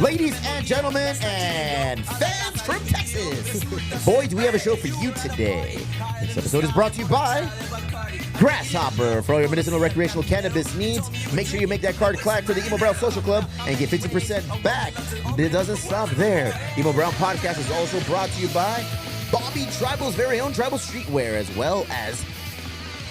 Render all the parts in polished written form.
Ladies and gentlemen, and fans from Texas, boy, do we have a show for you today. This episode is brought to you by Grasshopper. For all your medicinal recreational cannabis needs, make sure you make that card clack for the Emo Brown Social Club and get 50% back. It doesn't stop there. Emo Brown Podcast is also brought to you by Bobby Tribal's very own Tribal Streetwear, as well as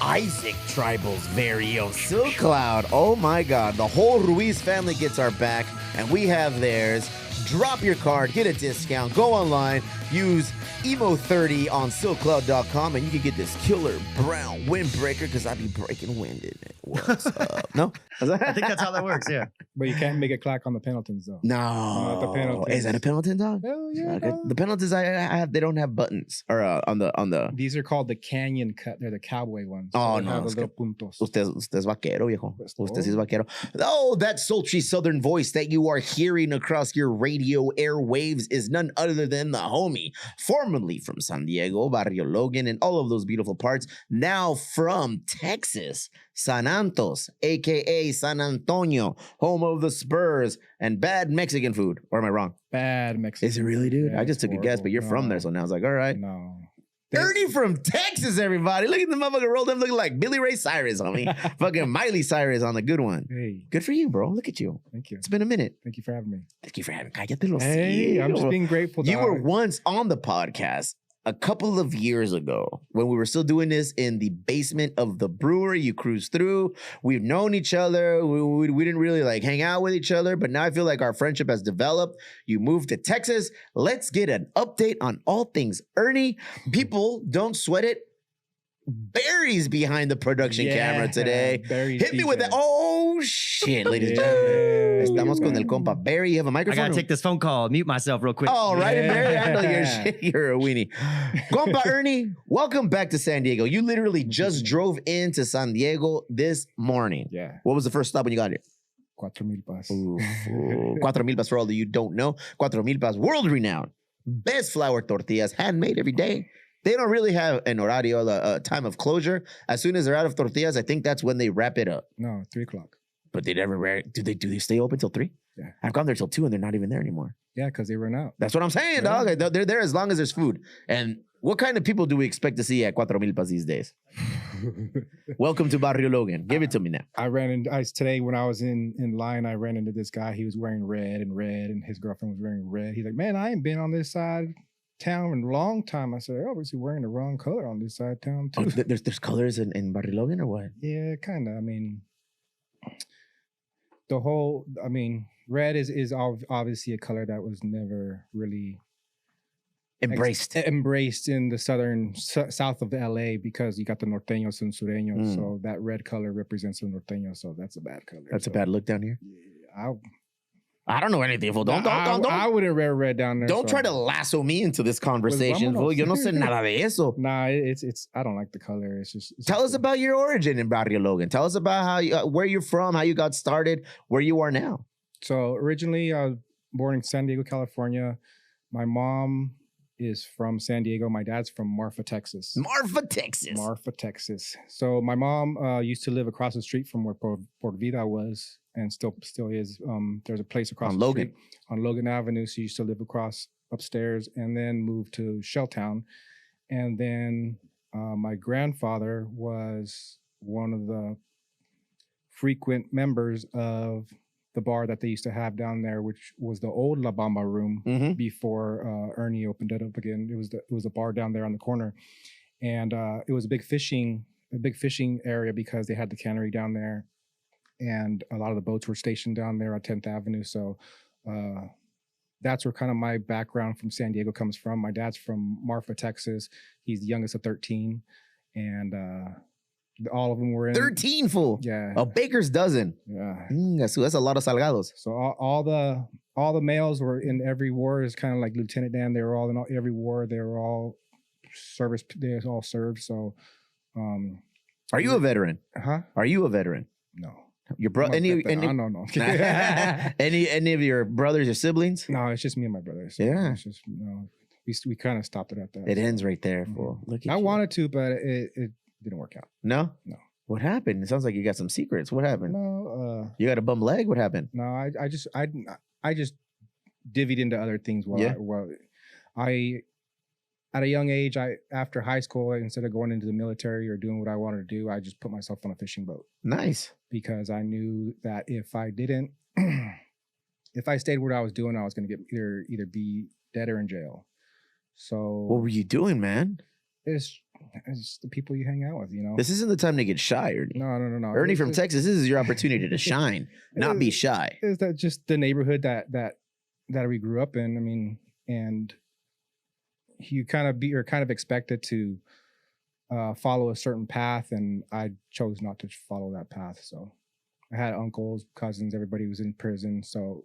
Isaac Tribal's very own Silk Cloud. Oh my God, the whole Ruiz family gets our back, and we have theirs. Drop your card, get a discount, go online, use Emo30 on silkcloud.com, and you can get this killer brown windbreaker because I be breaking wind in it. What's up? No? I think that's how that works, yeah. But you can't make it clack on the Pendletons, though. No. The Pendletons. Is that a Pendleton dog? Hell yeah, Okay. dog. The Pendletons I have, they don't have buttons or on the. These are called the canyon cut. They're the cowboy ones. Oh, they no, have es the little puntos. Usted es vaquero, viejo. Pues Usted sí es todo. vaquero. Oh, that sultry southern voice that you are hearing across your radio airwaves is none other than the homie, formerly from San Diego, Barrio Logan, and all of those beautiful parts, now from Texas, San Antos, a.k.a. San Antonio, home of the Spurs and bad Mexican food. Or am I wrong? Bad Mexican. Is it really, dude? Yeah, I just it's took a guess, but you're horrible. from there, so now I was like, all right. No. Ernie from Texas, everybody. Look at the motherfucker rolled up looking like Billy Ray Cyrus, homie. Fucking Miley Cyrus on the good one. Hey, Good for you, bro. Look at you. thank you. It's been a minute. Thank you for having me. Thank you for having Cállate los Hey, I'm just hijos. being grateful. You dog. were once on the podcast a couple of years ago when we were still doing this in the basement of the brewery. You cruised through. We've known each other. We didn't really like hang out with each other, but now I feel like our friendship has developed. You moved to Texas. Let's get an update on all things Ernie. People, don't sweat it. Barry's behind the production camera today. Barry's Hit me with that. Oh, shit, ladies and gentlemen. Estamos con el compa Barry. You have a I microphone? gotta take this phone call, mute myself real quick. All right, Yeah. Barry. I know you're a weenie. Compa Ernie, welcome back to San Diego. You literally just drove into San Diego this morning. Yeah. What was the first stop when you got here? 4,000 pas. Oof, Cuatro Milpas, for all of you don't know. Cuatro Milpas, world renowned. Best flour tortillas, handmade every day. They don't really have an horario, a time of closure. As soon as they're out of tortillas, I think that's when they wrap it up. No, 3 o'clock. But they never, do they stay open till 3? Yeah. I've gone there till 2 and they're not even there anymore. Yeah, because they run out. That's what I'm saying, Yeah. dog. They're there as long as there's food. And what kind of people do we expect to see at Cuatro Milpas these days? Welcome to Barrio Logan. Give it to me now. Today when I was in line, I ran into this guy. He was wearing red, and his girlfriend was wearing red. He's like, man, I ain't been on this side of town in a long time. I said, oh, was he wearing the wrong color on this side of town too? Oh, there's colors in Barrio Logan or what? Yeah, kind of. I mean, red is obviously a color that was never really Embraced. embraced in the south of LA because you got the norteños and sureños. Mm. So that red color represents the norteño. So that's a bad color. That's a So, bad look down here. yeah, I don't know anything, fool. Don't I wouldn't wear red down there. don't so- try to lasso me into this conversation, fool. vámonos. Yo no sé nada de eso. Nah, it's. I don't like the color. It's Tell us just- about your origin in Barrio Logan. Tell us about how where you're from, how you got started, where you are now. So originally, I was born in San Diego, California. My mom is from San Diego. My dad's from Marfa, Texas. Marfa, Texas. Marfa, Texas. So my mom used to live across the street from where Por Vida was, and still is. There's a place across On the Logan. street on Logan Avenue. She used to live across upstairs, and then moved to Shelltown. And then my grandfather was one of the frequent members of the bar that they used to have down there, which was the old La Bamba room Mm-hmm. before Ernie opened it up again. It was a bar down there on the corner, and it was a big fishing area because they had the cannery down there, and a lot of the boats were stationed down there on 10th Avenue. So that's where kind of my background from San Diego comes from. My dad's from Marfa, Texas. He's the youngest of 13, and all of them were in 13, fool. Yeah, A baker's dozen. yeah. That's a lot of salgados. So all the males were in every war. It's kind of like Lieutenant Dan. They were all in every war. They were all service. They all served. So, Are you a veteran? huh? Are you a veteran? No. Your brother? I'm a Any veteran. No. any of your brothers or siblings? No, it's just me and my brothers. Yeah. It's just we kind of stopped it at that. It ends right there, Mhm. fool. Look at I you. wanted to, but it didn't work out. No? No. What happened? It sounds like you got some secrets. What happened? No, You got a bum leg? What happened? no. I just divvied into other things. I at a young age, after high school, instead of going into the military or doing what I wanted to do, I just put myself on a fishing boat. Nice. Because I knew that if I didn't, if I stayed what I was doing, I was going to get either be dead or in jail. So what were you doing, man? It's the people you hang out with, you know. This isn't the time to get shy, Ernie. No. Ernie from Texas, this is your opportunity to shine, not be shy. Is that just the neighborhood that we grew up in? I mean, and you're kind of expected to follow a certain path, and I chose not to follow that path. So I had uncles, cousins, everybody was in prison. So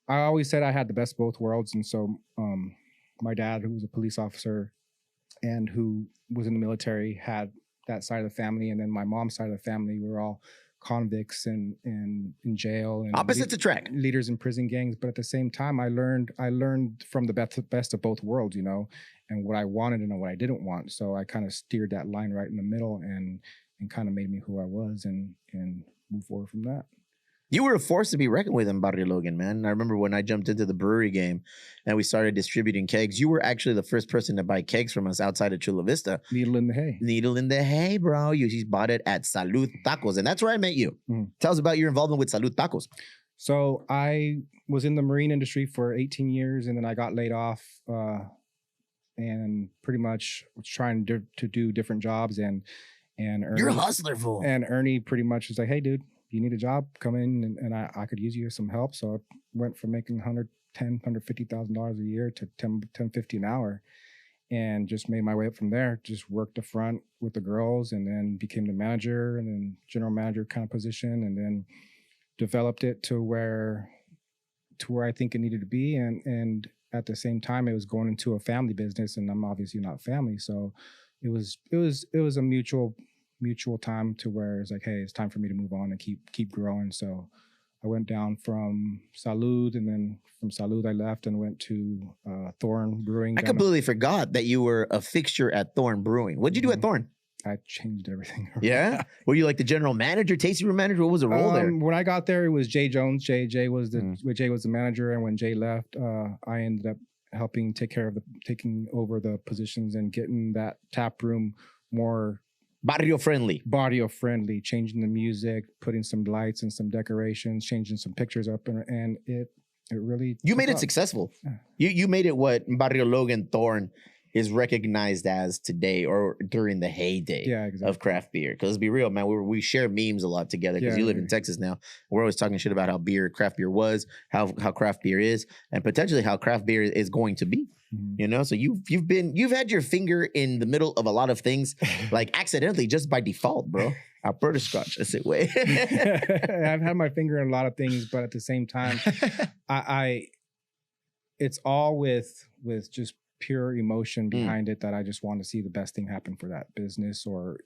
I always said I had the best of both worlds. And so my dad, who was a police officer and who was in the military, had that side of the family. And then my mom's side of the family, we were all convicts and in jail, and opposites attract, leaders in prison gangs. But at the same time, I learned from the best of both worlds, you know, and what I wanted and what I didn't want. So I kind of steered that line right in the middle, and kind of made me who I was, and move forward from that. You were a force to be reckoned with in Barrio Logan, man. I remember when I jumped into the brewery game and we started distributing kegs, you were actually the first person to buy kegs from us outside of Chula Vista. Needle in the hay. Needle in the hay, bro. You just bought it at Salud Tacos, and that's where I met you. Tell us about your involvement with Salud Tacos. So I was in the marine industry for 18 years, and then I got laid off and pretty much was trying to do different jobs. And Ernie, you're a hustler, fool. And Ernie pretty much was like, hey, dude, you need a job, come in, and I could use you some help. So I went from making $150,000 a year to $10.50 an hour, and just made my way up from there. Just worked the front with the girls, and then became the manager, and then general manager kind of position, and then developed it to where I think it needed to be. And at the same time, it was going into a family business, and I'm obviously not family, so it was a mutual time to where it's like, hey, it's time for me to move on and keep growing. So I went down from Salud, and then from Salud I left and went to Thorn Brewing. I completely forgot that you were a fixture at Thorn Brewing. What'd you do at Thorn? I changed everything around. Yeah? Were you like the general manager, tasting room manager? What was the role there? When I got there, it was Jay Jones. Jay was the manager, and when Jay left, I ended up helping taking over the positions and getting that tap room more barrio friendly, changing the music, putting some lights and some decorations, changing some pictures up, and it really, you made it successful. Yeah. You made it what Barrio Logan Thorn is recognized as today, or during the heyday of craft beer. Because let's be real, man, we share memes a lot together, because you live in Texas now. We're always talking shit about how craft beer was, how craft beer is, and potentially how craft beer is going to be. You know, so you've had your finger in the middle of a lot of things, like accidentally, just by default, bro. Alberta Scotch, that's it. Way. I've had my finger in a lot of things, but at the same time, it's all with just pure emotion behind it, that I just want to see the best thing happen for that business or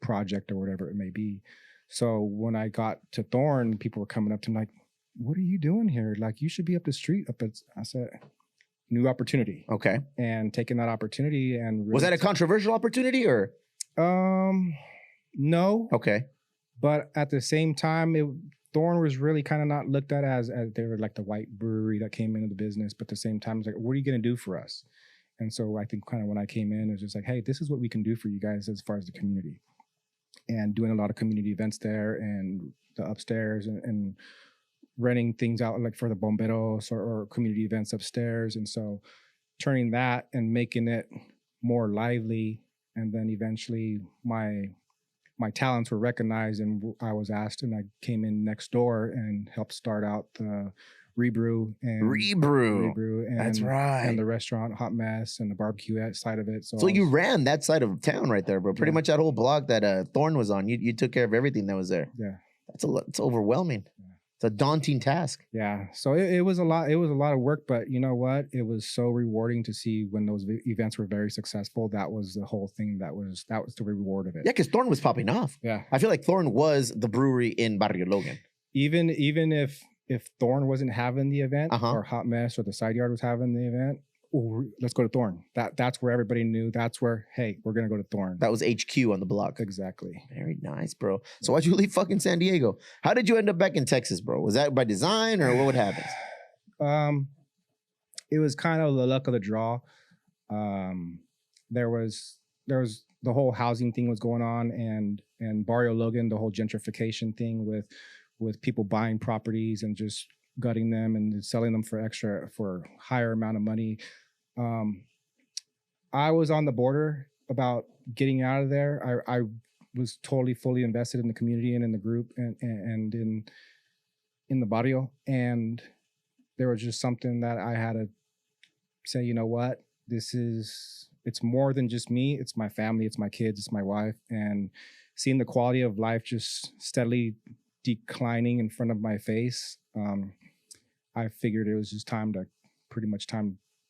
project or whatever it may be. So when I got to Thorn, people were coming up to me like, "What are you doing here? Like, you should be up the street." I said, new opportunity. Okay. And taking that opportunity, and really, was that a controversial opportunity, or? No. Okay. But at the same time, Thorn was really kind of not looked at as they were like the white brewery that came into the business. But at the same time, it's like, what are you going to do for us? And so I think kind of when I came in, it was just like, hey, this is what we can do for you guys as far as the community. And doing a lot of community events there, and the upstairs, and renting things out like for the bomberos or community events upstairs. And so turning that and making it more lively. And then eventually my talents were recognized, and I was asked, and I came in next door and helped start out the Rebrew. And that's right. And the restaurant Hot Mess and the barbecue side of it. So you ran that side of town right there, bro. Pretty much that whole block that Thorn was on. You took care of everything that was there. Yeah. It's overwhelming. Yeah. It's a daunting task. Yeah. So it was a lot. It was a lot of work, but you know what? It was so rewarding to see when those events were very successful. That was the whole thing. That was the reward of it. Yeah, because Thorn was popping off. Yeah. I feel like Thorn was the brewery in Barrio Logan. Even if Thorn wasn't having the event, or Hot Mess or the Side Yard was having the event, let's go to Thorn. That's where everybody knew. That's where, hey, we're gonna go to Thorn. That was HQ on the block. Exactly. Very nice, bro. So why'd you leave fucking San Diego? How did you end up back in Texas, bro? Was that by design, or what would happen? It was kind of the luck of the draw. There was the whole housing thing was going on, and Barrio Logan, the whole gentrification thing with people buying properties and just gutting them and selling them for higher amount of money. I was on the border about getting out of there. I was totally fully invested in the community and in the group and in the barrio, and there was just something that I had to say, you know what, it's more than just me. It's my family, it's my kids, it's my wife, and seeing the quality of life just steadily declining in front of my face. I figured it was just time to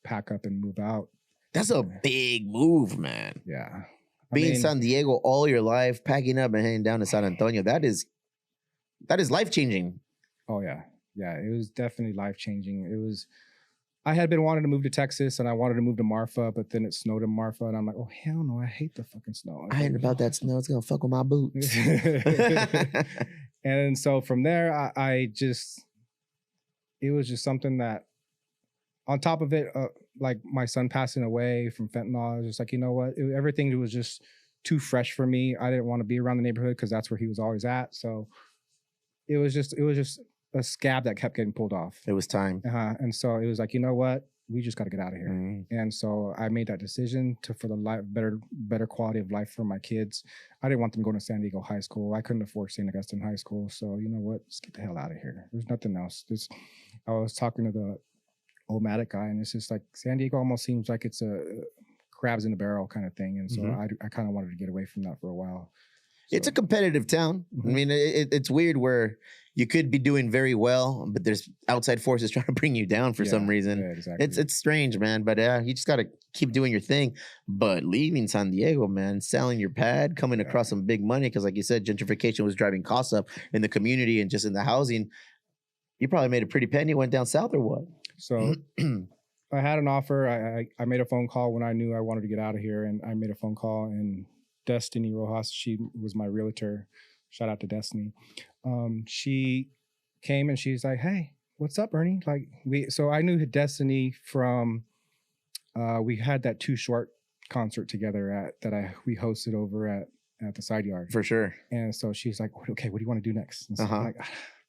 pack up and move out. That's a big move, man. Yeah. Being in San Diego all your life, packing up and heading down to San Antonio, that is life-changing. Oh, yeah. Yeah, it was definitely life-changing. I had been wanting to move to Texas, and I wanted to move to Marfa, but then it snowed in Marfa, and I'm like, oh, hell no, I hate the fucking snow. I ain't about that snow. It's going to fuck with my boots. And so from there, it was just something that, on top of it, like my son passing away from fentanyl, I was just like, you know what? Everything was just too fresh for me. I didn't want to be around the neighborhood because that's where he was always at. So it was just a scab that kept getting pulled off. It was time. And so it was like, you know what? We just got to get out of here. Mm-hmm. And so I made that decision for the better quality of life for my kids. I didn't want them going to San Diego High School. I couldn't afford St. Augustine High School. So you know what? Let's get the hell out of here. There's nothing else. I was talking to the Omatic guy, and it's just like San Diego almost seems like it's a crabs in a barrel kind of thing. And so I kind of wanted to get away from that for a while. So. It's a competitive town. Mm-hmm. I mean, it's weird where you could be doing very well, but there's outside forces trying to bring you down for some reason. Yeah, exactly. It's strange, man. But you just got to keep doing your thing. But leaving San Diego, man, selling your pad, coming across some big money, because like you said, gentrification was driving costs up in the community and just in the housing. You probably made a pretty penny, went down south or what? So I had an offer. I made a phone call when I knew I wanted to get out of here, and I made a phone call, and Destiny Rojas, she was my realtor. Shout out to Destiny. She came and she's like, "Hey, what's up, Ernie?" So I knew Destiny from we had that Too Short concert together we hosted over at the Side Yard. For sure. And so she's like, "Okay, what do you want to do next?" And so I'm like,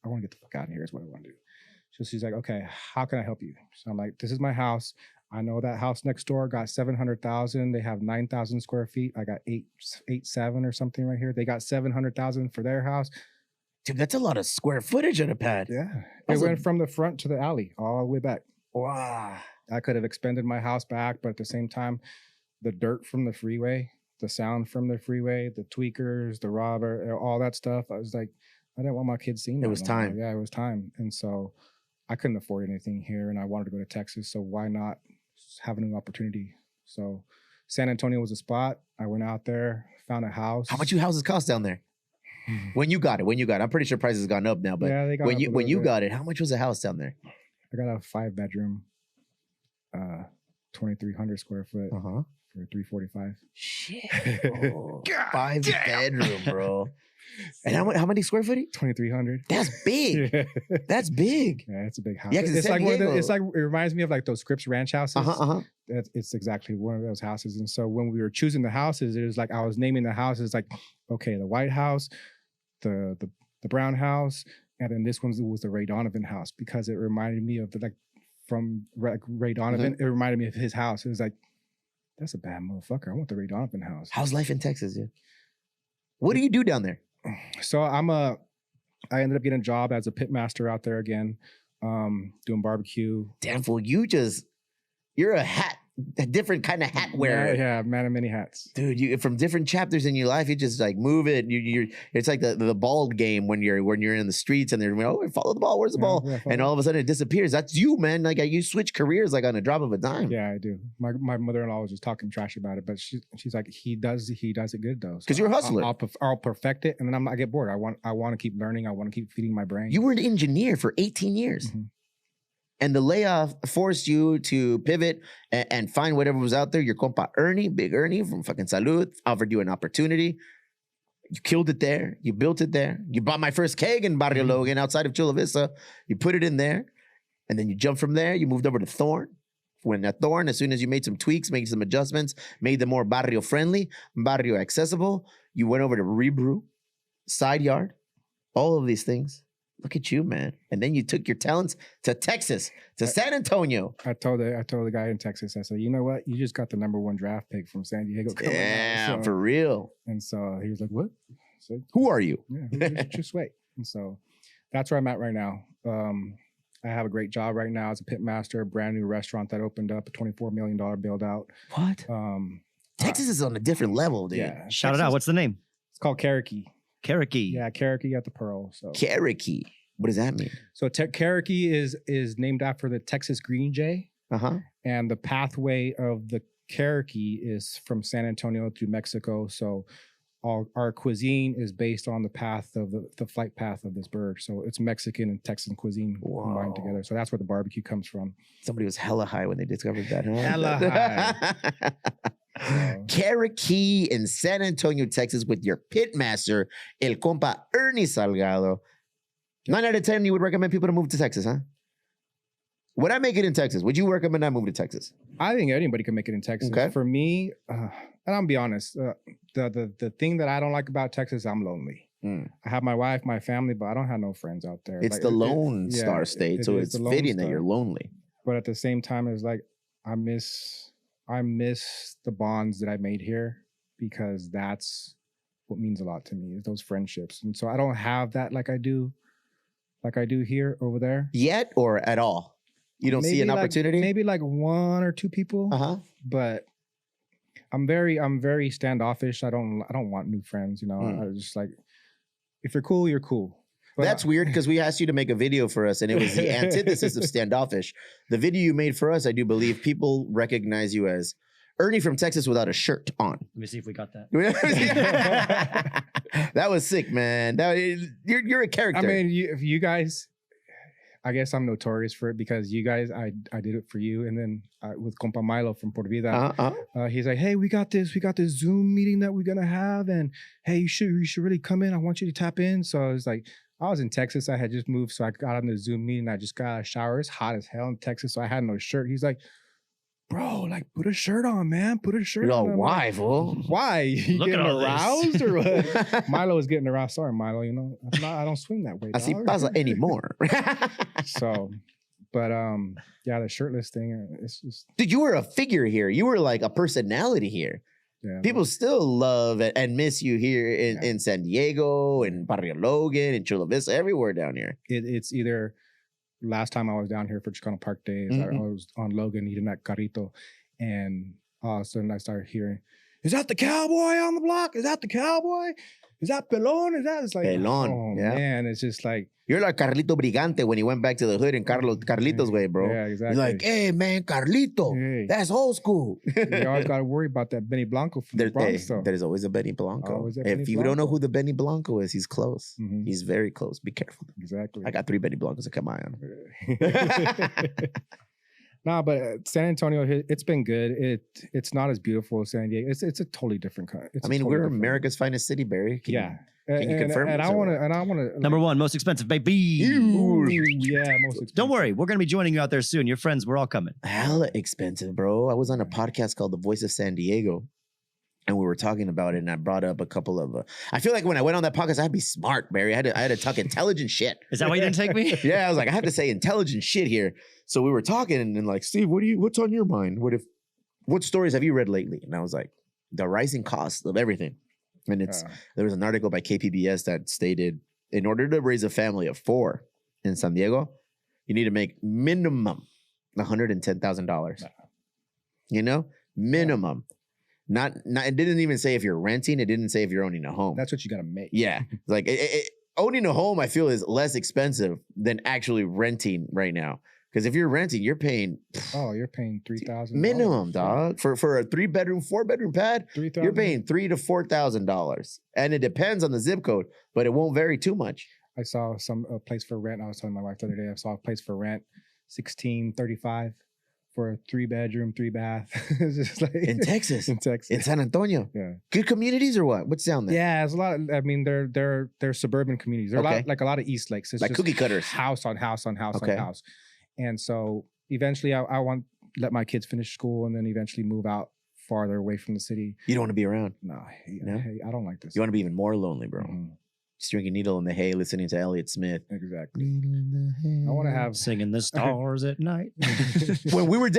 "I want to get the fuck out of here is what I want to do." So she's like, "Okay, how can I help you?" So I'm like, "This is my house. I know that house next door got 700,000. They have 9,000 square feet. I got 8.7 or something right here. They got 700,000 for their house." Dude, that's a lot of square footage on a pad. Yeah. It went from the front to the alley, all the way back. Wow. I could have expanded my house back, but at the same time, the dirt from the freeway, the sound from the freeway, the tweakers, the robber, all that stuff. I was like, I didn't want my kids seeing that. It was time. Yeah, it was time. And so I couldn't afford anything here, and I wanted to go to Texas. So why not have a new opportunity? So San Antonio was a spot. I went out there, found a house. How much do houses cost down there? When you got it, I'm pretty sure prices have gone up now, but yeah, they got when you got it, how much was a house down there? I got a 5-bedroom, 2,300 square foot for $345. Shit, 5-bedroom, bro. And how many square feet? 2,300. That's big. Yeah. That's big. Yeah, it's a big house. Yeah, it's like it reminds me of like those Scripps Ranch houses. It's exactly one of those houses. And so when we were choosing the houses, it was like I was naming the houses like, okay, the White House, the Brown House, and then this one was the Ray Donovan house, because it reminded me of from Ray Donovan. It reminded me of his house. It was like, that's a bad motherfucker. I want the Ray Donovan house. How's life in Texas, dude? What do you do down there? So I ended up getting a job as a pit master out there again, doing barbecue. Damn fool, you're a different kind of hat wearer. Yeah, man of many hats. Dude, you from different chapters in your life, you just like move it. It's like the ball game when you're in the streets and they're follow the ball. Where's the ball? Yeah, and all of a sudden it disappears. That's you, man. Like you switch careers like on a drop of a dime. Yeah, I do. My mother-in-law was just talking trash about it, but she's like, he does it good though. Because you're a hustler. I'll perfect it, and then I get bored. I want to keep learning. I want to keep feeding my brain. You were an engineer for 18 years. Mm-hmm. And the layoff forced you to pivot and find whatever was out there. Your compa Ernie, Big Ernie from fucking Salud, offered you an opportunity. You killed it there. You built it there. You bought my first keg in Barrio Logan outside of Chula Vista. You put it in there. And then you jumped from there, you moved over to Thorn. When at Thorn, as soon as you made some tweaks, made some adjustments, made them more barrio friendly, barrio accessible, you went over to Rebrew, Side Yard, all of these things. Look at you, man. And then you took your talents to Texas, to San Antonio. I told the guy in Texas, I said, you know what? You just got the #1 draft pick from San Diego. Damn, for real. And so he was like, what? I said, who are you? Yeah, just wait. And so that's where I'm at right now. I have a great job right now as a pit master, a brand new restaurant that opened up, a $24 million build out. What? Texas is on a different level, dude. Yeah. Shout it out. What's the name? It's called Cherokee. Cherokee. Yeah, Cherokee at the Pearl. So Cherokee. What does that mean? So Cherokee is named after the Texas Green Jay. Uh-huh. And the pathway of the Cherokee is from San Antonio to Mexico. So our cuisine is based on the path of the flight path of this bird. So it's Mexican and Texan cuisine combined together. So that's where the barbecue comes from. Somebody was hella high when they discovered that. Huh? Hella high. Cherokee in San Antonio, Texas, with your pit master, el compa Ernie Salgado. 9 out of 10, you would recommend people to move to Texas, huh? Would I make it in Texas? Would you recommend I move to Texas? I think anybody can make it in Texas. Okay. For me, and I'll be honest, the thing that I don't like about Texas, I'm lonely. I have my wife, my family, but I don't have no friends out there. It's like, the Lone Star State, so it's fitting that you're lonely. But at the same time, it's like I miss the bonds that I made here, because that's what means a lot to me, is those friendships. And so I don't have that like I do here over there. Yet or at all? You don't see an opportunity? Maybe like 1 or 2 people. Uh-huh. But I'm very standoffish. I don't want new friends, you know. I just like, if you're cool, you're cool. But that's weird, because we asked you to make a video for us, and it was the antithesis of standoffish. The video you made for us, I do believe people recognize you as Ernie from Texas without a shirt on. Let me see if we got that. That was sick, man. You're a character. I mean, you guys, I guess I'm notorious for it, because you guys, I did it for you, and then with Compa Milo from Por Vida, he's like, hey, we got this Zoom meeting that we're gonna have, and hey, you should really come in. I want you to tap in. So I was like, I was in Texas. I had just moved, so I got on the Zoom meeting. I just got out of the shower. It's hot as hell in Texas, so I had no shirt. He's like, bro, like, put a shirt on, man. Put a shirt on. Why, fool? Why? You Look getting at all aroused this. or what? Milo was getting aroused. Sorry, Milo. You know, I don't swing that way. Así dog. pasa anymore. So, but yeah, the shirtless thing. It's just. Dude, you were a figure here. You were like a personality here. Yeah, People still love and miss you here in San Diego, and Barrio Logan, and Chula Vista, everywhere down here. It's either. Last time I was down here for Chicano Park Days, I was on Logan eating that carrito, and all of a sudden I started hearing, "Is that the cowboy on the block? Is that the cowboy? Is that Pelon? Is that?" It's like, Pelon, oh yeah. man, it's just like, You're like Carlito Brigante when he went back to the hood in Carlitos way, bro. yeah, exactly. You're like, hey, man, Carlito, Hey. that's old school. You always got to worry about that Benny Blanco from the Bronx, though. There's always a Benny Blanco. Always a If Benny you don't know Blanco. who the Benny Blanco is, he's close. Mhm. He's very close. Be careful. Exactly. I got 3 Benny Blancos to keep my eye on. Nah, but San Antonio, it's been good. It's not as beautiful as San Diego. It's a totally different country. I mean, we're America's finest city, Barry. Can you confirm And this I or want what? to. #1 most expensive, baby. Yeah, most expensive. Don't worry, we're gonna be joining you out there soon. Your friends, we're all coming. Hella expensive, bro. I was on a podcast called The Voice of San Diego, and we were talking about it, and I brought up a couple of. I feel like when I went on that podcast, I had to be smart, Barry. I had to talk intelligent shit. Is that why you didn't take me? Yeah, I was like, I have to say intelligent shit here. So we were talking, and like, Steve, what's on your mind? What stories have you read lately? And I was like, the rising cost of everything. And there was an article by KPBS that stated, in order to raise a family of 4 in San Diego, you need to make minimum $110,000. You know, minimum. Not. It didn't even say if you're renting. It didn't say if you're owning a home. That's what you got to make. Yeah, like owning a home, I feel is less expensive than actually renting right now. Because if you're renting, you're paying. Oh, you're paying $3,000 minimum, dog. For a 3-bedroom, 4-bedroom pad, $3,000. you're paying $3,000 to $4,000, and it depends on the zip code, but it won't vary too much. I saw a place for rent. I was telling my wife the other day. I saw a place for rent, $1,635 for a 3-bedroom, 3-bath. It's just like In Texas, in Texas, in San Antonio. yeah. Good communities or what? What's down there? Yeah, it's a lot. I mean, they're suburban communities. They're Okay. like a lot of East Lakes. It's Like just cookie cutters. house on house on house Okay. on house. And so eventually I want let my kids finish school and then eventually move out farther away from the city. You don't want to be around. No, No? I don't like this. You want to be even more lonely, bro. Mhm. Just drinking Needle in the Hay, listening to Elliott Smith. Exactly. Needle in the Hay. I want to have Singing the stars at night. When we were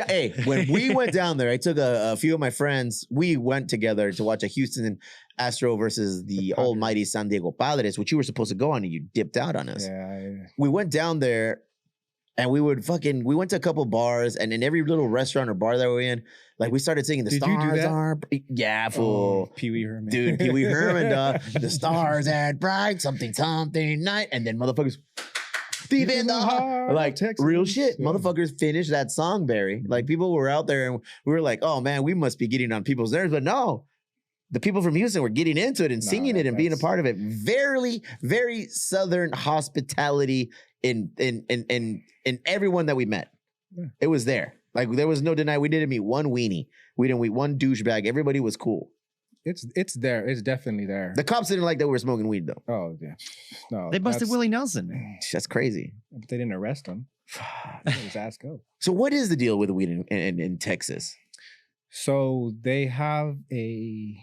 when we went down there, I took a few of my friends. We went together to watch a Houston Astro versus the Padres. almighty San Diego Padres, which you were supposed to go on and you dipped out on us. Yeah, We went down there and we went to a couple bars, and in every little restaurant or bar that we were in, like we started singing the Did you do stars that? are yeah, fool. Pee Wee Herman. Dude, Pee Wee Herman, the stars at bright something night, and then motherfuckers deep in the heart, like Texas. real shit. Yeah. Motherfuckers finished that song, Barry. Like people were out there, and we were like, "Oh man, we must be getting on people's nerves," but no. The people from Houston were getting into it and singing it and being a part of it. Very, very Southern hospitality in everyone that we met. Yeah. It was there. Like there was no deny. We didn't meet one weenie. We didn't meet one douchebag. Everybody was cool. It's there. It's definitely there. The cops didn't like that we were smoking weed though. Oh yeah. No. They busted that's- Willie Nelson. That's crazy. But they didn't arrest him. Let his ass go. So what is the deal with the weed in Texas? So they have a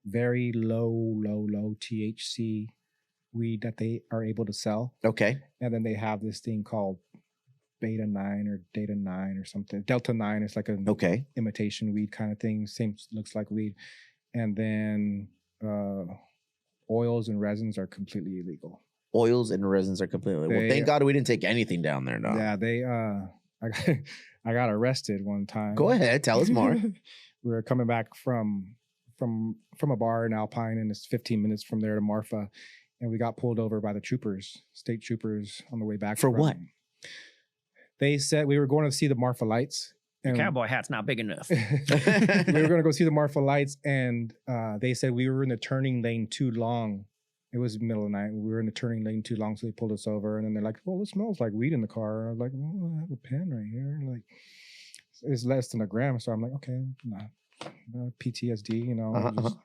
very low THC weed that they are able to sell. Okay. And then they have this thing called Beta 9 or Data 9 or something. Delta 9 is like an Okay. imitation weed kind of thing. Same looks like weed. And then oils and resins are completely illegal. Oils and resins are completely. Well, They- thank God we didn't take anything down there. No. Yeah, they I got arrested one time. Go ahead. Tell us more. We were coming back from a bar in Alpine, and it's 15 minutes from there to Marfa, and we got pulled over by the state troopers on the way back. For what? They said we were going to see the Marfa lights. Your And cowboy hat's not big enough. we were going to go see the Marfa lights, and they said we were in the turning lane too long. It was the middle of the night. We were in the turning lane too long, so they pulled us over. And then they're like, "Well, it smells like weed in the car." I was like, "Well, I have a pen right here. Like, it's less than a gram." So I'm like, "Okay, nah, PTSD, you know." just-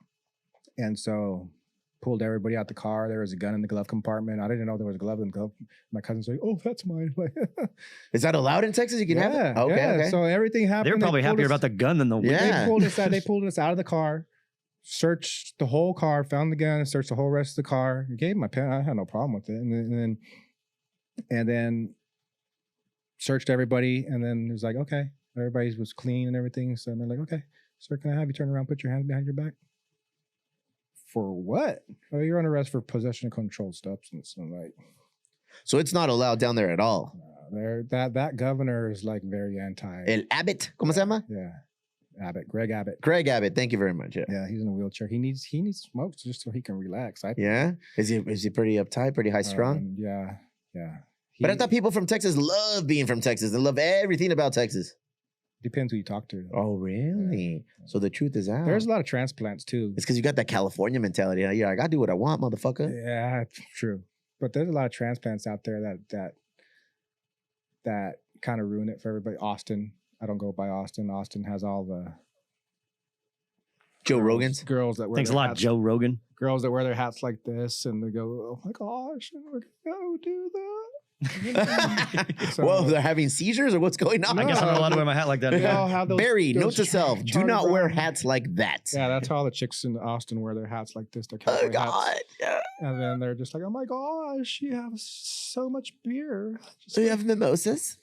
And so pulled everybody out the car. There was a gun in the glove compartment. I didn't know there was a glove in the glove. My cousin's like, "Oh, that's mine." Like, Is that allowed in Texas? You can have it? Okay, yeah. okay. So everything happened. They were probably happier about the gun than the weed. Yeah. They pulled us out of the car, searched the whole car, found the gun, searched the whole rest of the car. Gave him my pen. I had no problem with it. And then searched everybody. And then it was like, okay, everybody was clean and everything. So they're like, okay, sir, can I have you turn around, put your hands behind your back? For what? Oh, you're on arrest for possession of controlled substance. I'm like, So it's not allowed down there at all. that governor is like very anti. El Abbott, ¿cómo se llama? Yeah, Abbott, Greg Abbott. Greg Abbott. Thank you very much. Yeah. Yeah, he's in a wheelchair. He needs smokes just so he can relax. Yeah. Is he pretty uptight, pretty high strung? Yeah. But I thought people from Texas love being from Texas and love everything about Texas. Depends who you talk to. Oh, really? So the truth is out. There's a lot of transplants too. It's because you got that California mentality. You're like, I do what I want, motherfucker. Yeah, true. But there's a lot of transplants out there that kind of ruin it for everybody. Austin, I don't go by Austin. Austin has all the Joe Rogan's. girls that wear Thanks a their lot, hats, Joe Rogan. girls that wear their hats like this, and they go, "Oh my gosh, we're gonna go do that." So- Well, they're having seizures or what's going on? I guess I'm not allowed to wear my hat like that. They all have those. Barry, those note to self: do Charlie not wear Brown- hats like that. Yeah, that's how all the chicks in Austin wear their hats like this. Their Oh cowboy God! hats. Yeah. And then they're just like, "Oh my gosh, you have so much beer." So you have mimosas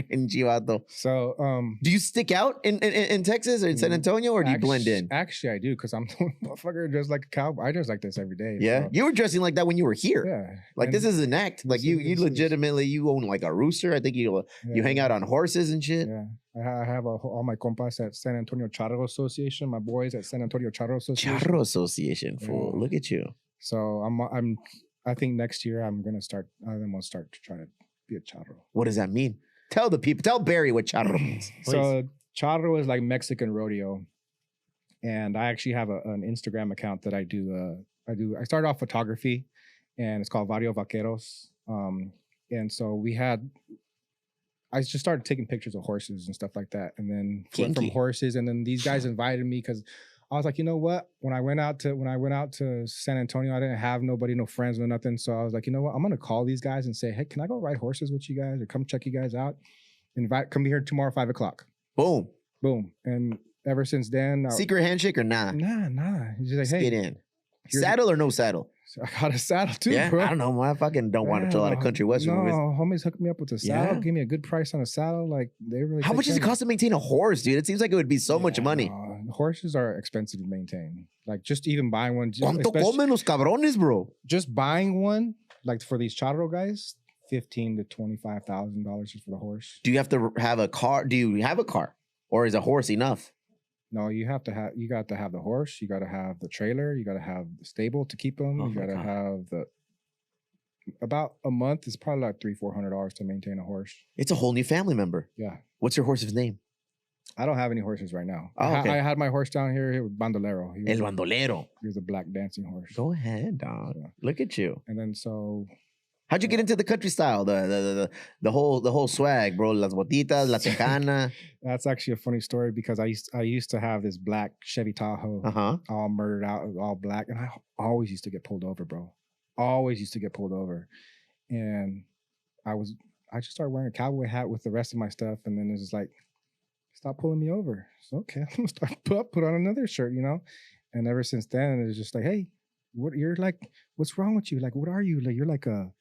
in Chivato. So, Do you stick out in Texas or in San Antonio, or do you blend in? Actually, I do because I'm the motherfucker dressed like a cowboy. I dress like this every day. Yeah, so, you were dressing like that when you were here. yeah. Like And this is an act. Like this you is- legitimately you own like a rooster. I think you yeah, hang out on horses and shit. Yeah, I have all my compas at San Antonio Charro Association. My boys at San Antonio Charro Association. Charro Association, fool. Yeah. Look at you. So I think next year I'm gonna start to try to be a charro. What does that mean? Tell the people. Tell Barry what charro means. So charro is like Mexican rodeo, and I actually have an Instagram account that I do. I started off photography, and it's called Vario Vaqueros. And so I just started taking pictures of horses and stuff like that, and then went from Kinky. horses, and then these guys invited me because I was like, you know what? When I went out to San Antonio, I didn't have nobody, no friends, no nothing. So I was like, you know what? I'm gonna call these guys and say, hey, can I go ride horses with you guys or come check you guys out? Come here tomorrow 5 o'clock. Boom. Boom. And ever since then, Secret handshake or nah? nah. He's just like, Let's hey, get in. here's- Saddle or no saddle? So I got a saddle too, Yeah, bro. I don't know. I fucking don't want to chill out of country western No, movies. homies hooked me up with a saddle. Yeah? Give me a good price on a saddle. Like they really. How take much does it care of cost to maintain a horse, dude? It seems like it would be so much Yeah, money. horses are expensive to maintain. Like just even buying one. ¿Cuánto comen los cabrones, bro? Just buying one, like for these charro guys, $15,000 to $25,000 just for the horse. Do you have to have a car? Do you have a car? Or is a horse enough? No, you got to have the horse. You got to have the trailer. You got to have the stable to keep them. Oh You my got to God. have about a month is probably like $300-400 to maintain a horse. It's a whole new family member. Yeah. What's your horse's name? I don't have any horses right now. Oh, okay. I had my horse down here. It was Bandolero. El bandolero. He was a black dancing horse. Go ahead, dog. So- Look at you. And then so How'd you get into the country style? The whole swag, bro. Las botitas, la tejana. that's actually a funny story because I used to have this black Chevy Tahoe, Uh-huh. all murdered out, all black, and I always used to get pulled over, bro. Always used to get pulled over, and I just started wearing a cowboy hat with the rest of my stuff, and then it was like, stop pulling me over. So okay, I'm gonna start put on another shirt, you know. And ever since then, it's just like, hey, what's wrong with you? Like, what are you? Like, you're like a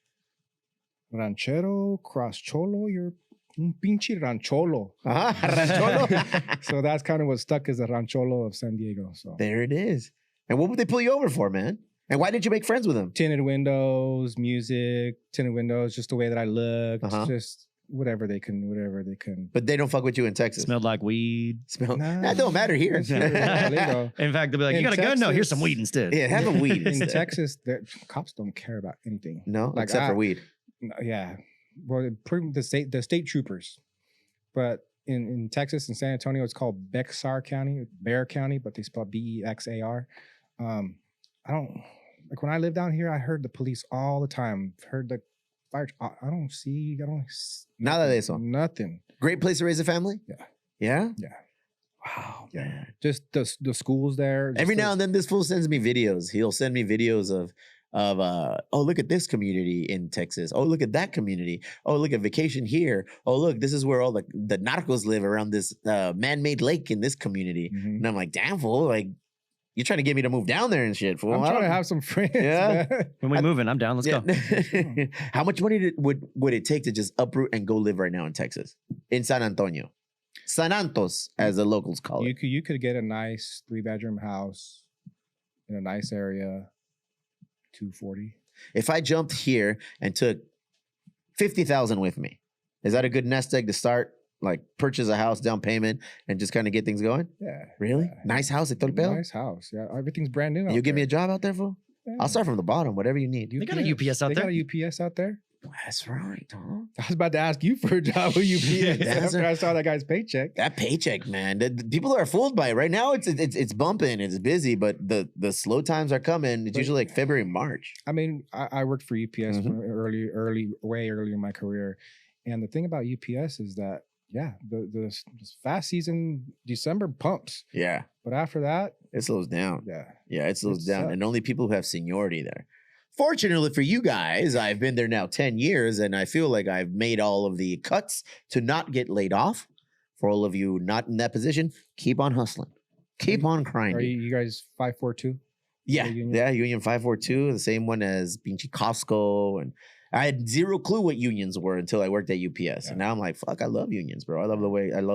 ranchero, cross cholo. You're un pinche rancholo. Uh-huh. Rancholo. So that's kind of what stuck as a rancholo of San Diego. So There it is. And what would they pull you over for, man? And why did you make friends with them? tinted windows, music, tinted windows, just the way that I looked, Uh-huh. just whatever they can. But they don't fuck with you in Texas. Smelled like weed. Smell. Nah. That don't matter here. That's true. Yeah, there you go. In fact, they'll be like, In you got a gun? No, here's some Texas- weed instead. Yeah, have a weed In instead. Texas, the cops don't care about anything. No, Like, except for weed. Yeah, well, the state troopers, but in Texas and San Antonio, it's called Bexar County, Bear County, but they spell Bexar. I don't like when I lived down here. I heard the police all the time. Heard the fire. I don't see. Nada de eso. Nothing. Great place to raise a family? Yeah. Yeah? Yeah. Wow, Yeah. man. Just the schools there. Every now and then this fool sends me videos. He'll send me videos of oh, look at this community in Texas. Oh, look at that community. Oh, look at vacation here. Oh, look, this is where all the narcos live around this man-made lake in this community. Mhm. And I'm like, damn, fool, like, you're trying to get me to move down there and shit, fool. I'm I trying to don't- have some friends. Yeah. Man. When we moving, I'm down. Let's go. Yeah. How much money would it take to just uproot and go live right now in Texas? In San Antonio. San Antos, as the locals call it. You could get a nice 3-bedroom house in a nice area, $240. If I jumped here and took 50,000 with me, is that a good nest egg to start? Like purchase a house, down payment, and just kind of get things going? Yeah. Really? Yeah. Nice house at todo el pedo? Nice house. Yeah. Everything's brand new. And you give me a job out there, fool? I'll start from the bottom, whatever you need. They got a UPS out They there. got a UPS out there. That's right, huh? I was about to ask you for a job with UPS That's after a- I saw that guy's paycheck. That paycheck, man. The people are fooled by it. Right now, it's bumping, it's busy, but the slow times are coming. It's But- usually like February, March. I mean, I worked for UPS Mhm. way early in my career. And the thing about UPS is that, yeah, the fast season, December pumps. Yeah, But after that, it slows down. yeah. Yeah, it slows down. sucks. And only people who have seniority there. Fortunately for you guys, I've been there now 10 years and I feel like I've made all of the cuts to not get laid off. For all of you not in that position, keep on hustling. Keep on Are grinding. you guys 542? Yeah, Union? yeah, Union 542, the same one as Pinchi Costco. And I had zero clue what unions were until I worked at UPS. And now I'm like, fuck, I love unions, bro. I love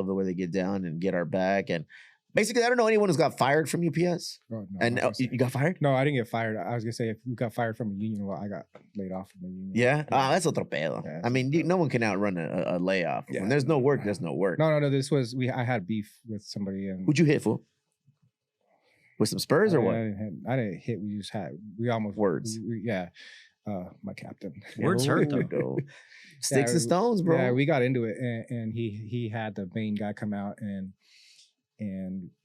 the way they get down and get our back. And basically, I don't know anyone who's got fired from UPS. Oh, no, And I was gonna you say- got fired? No, I didn't get fired. I was gonna say if you got fired from a union, well, I got laid off from the union. Yeah, that's otro pedo. Yeah, I mean, no one can outrun a layoff. Yeah. When there's no work, there's no work. No. This was I had beef with somebody and Who'd you hit, fool? With some spurs or what? I didn't hit. We almost Words. yeah. My captain. Words hurt, though. Go. Sticks Yeah, and stones, bro. Yeah, we got into it, and he had the main guy come out, and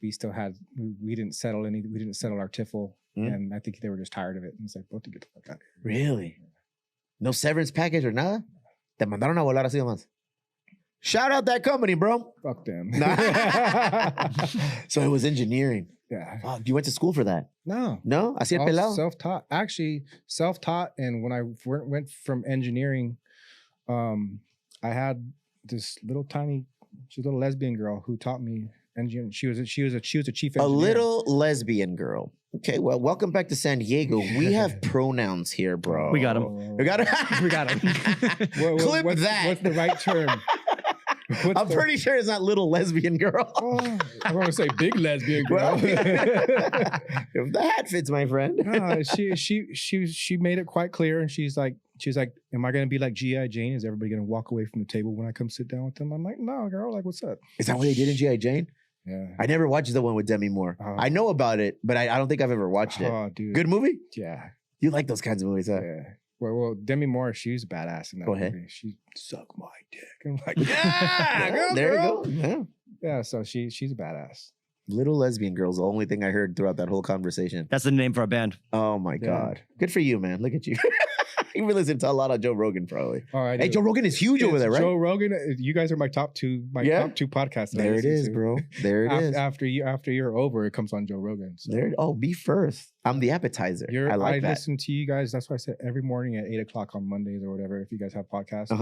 we still had we didn't settle our tiffle, Mm. and I think they were just tired of it, and it's like, both to get the fuck out of here. Really? No severance package or nada? Te mandaron a volar así nomás. Shout out that company, bro. Fuck them. So it was engineering. Yeah. Oh, you went to school for that? No. No? Así el All pelado? self-taught. Actually, self-taught. And when I went from engineering, I had this little lesbian girl who taught me engineering. She was a chief engineer. A little lesbian girl. Okay, well, welcome back to San Diego. We have pronouns here, bro. We got 'em. We got him. We got him. Clip that. What's the right term? I'm pretty sure it's not little lesbian girl. Oh, I want to say big lesbian girl. Well, if the hat fits, my friend. No, she made it quite clear, and she's like, am I gonna be like G.I. Jane? Is everybody gonna walk away from the table when I come sit down with them? I'm like, no, girl. Like, what's up? Is that what they did in G.I. Jane? Yeah. I never watched the one with Demi Moore. I know about it, but I don't think I've ever watched it. Oh, dude. Good movie? Yeah. You like those kinds of movies, huh? Yeah. Well, Demi Moore, she's badass in that Go ahead. movie. She sucked my dick. I'm like, Yeah, girl, there girl. you go. Yeah. Yeah, so she's a badass. Little lesbian girl's the only thing I heard throughout that whole conversation. That's the name for our band. Oh my God. Good for you, man. Look at you. You've been listening to a lot of Joe Rogan, probably. All right. Hey, Joe Rogan is huge over there, right? Joe Rogan, you guys are my top two podcasts. There it is, bro. There it is. After you're over, it comes on Joe Rogan. So. Be first. I'm the appetizer. I like that. Listen to you guys. That's why I said every morning at 8:00 on Mondays or whatever. If you guys have podcasts,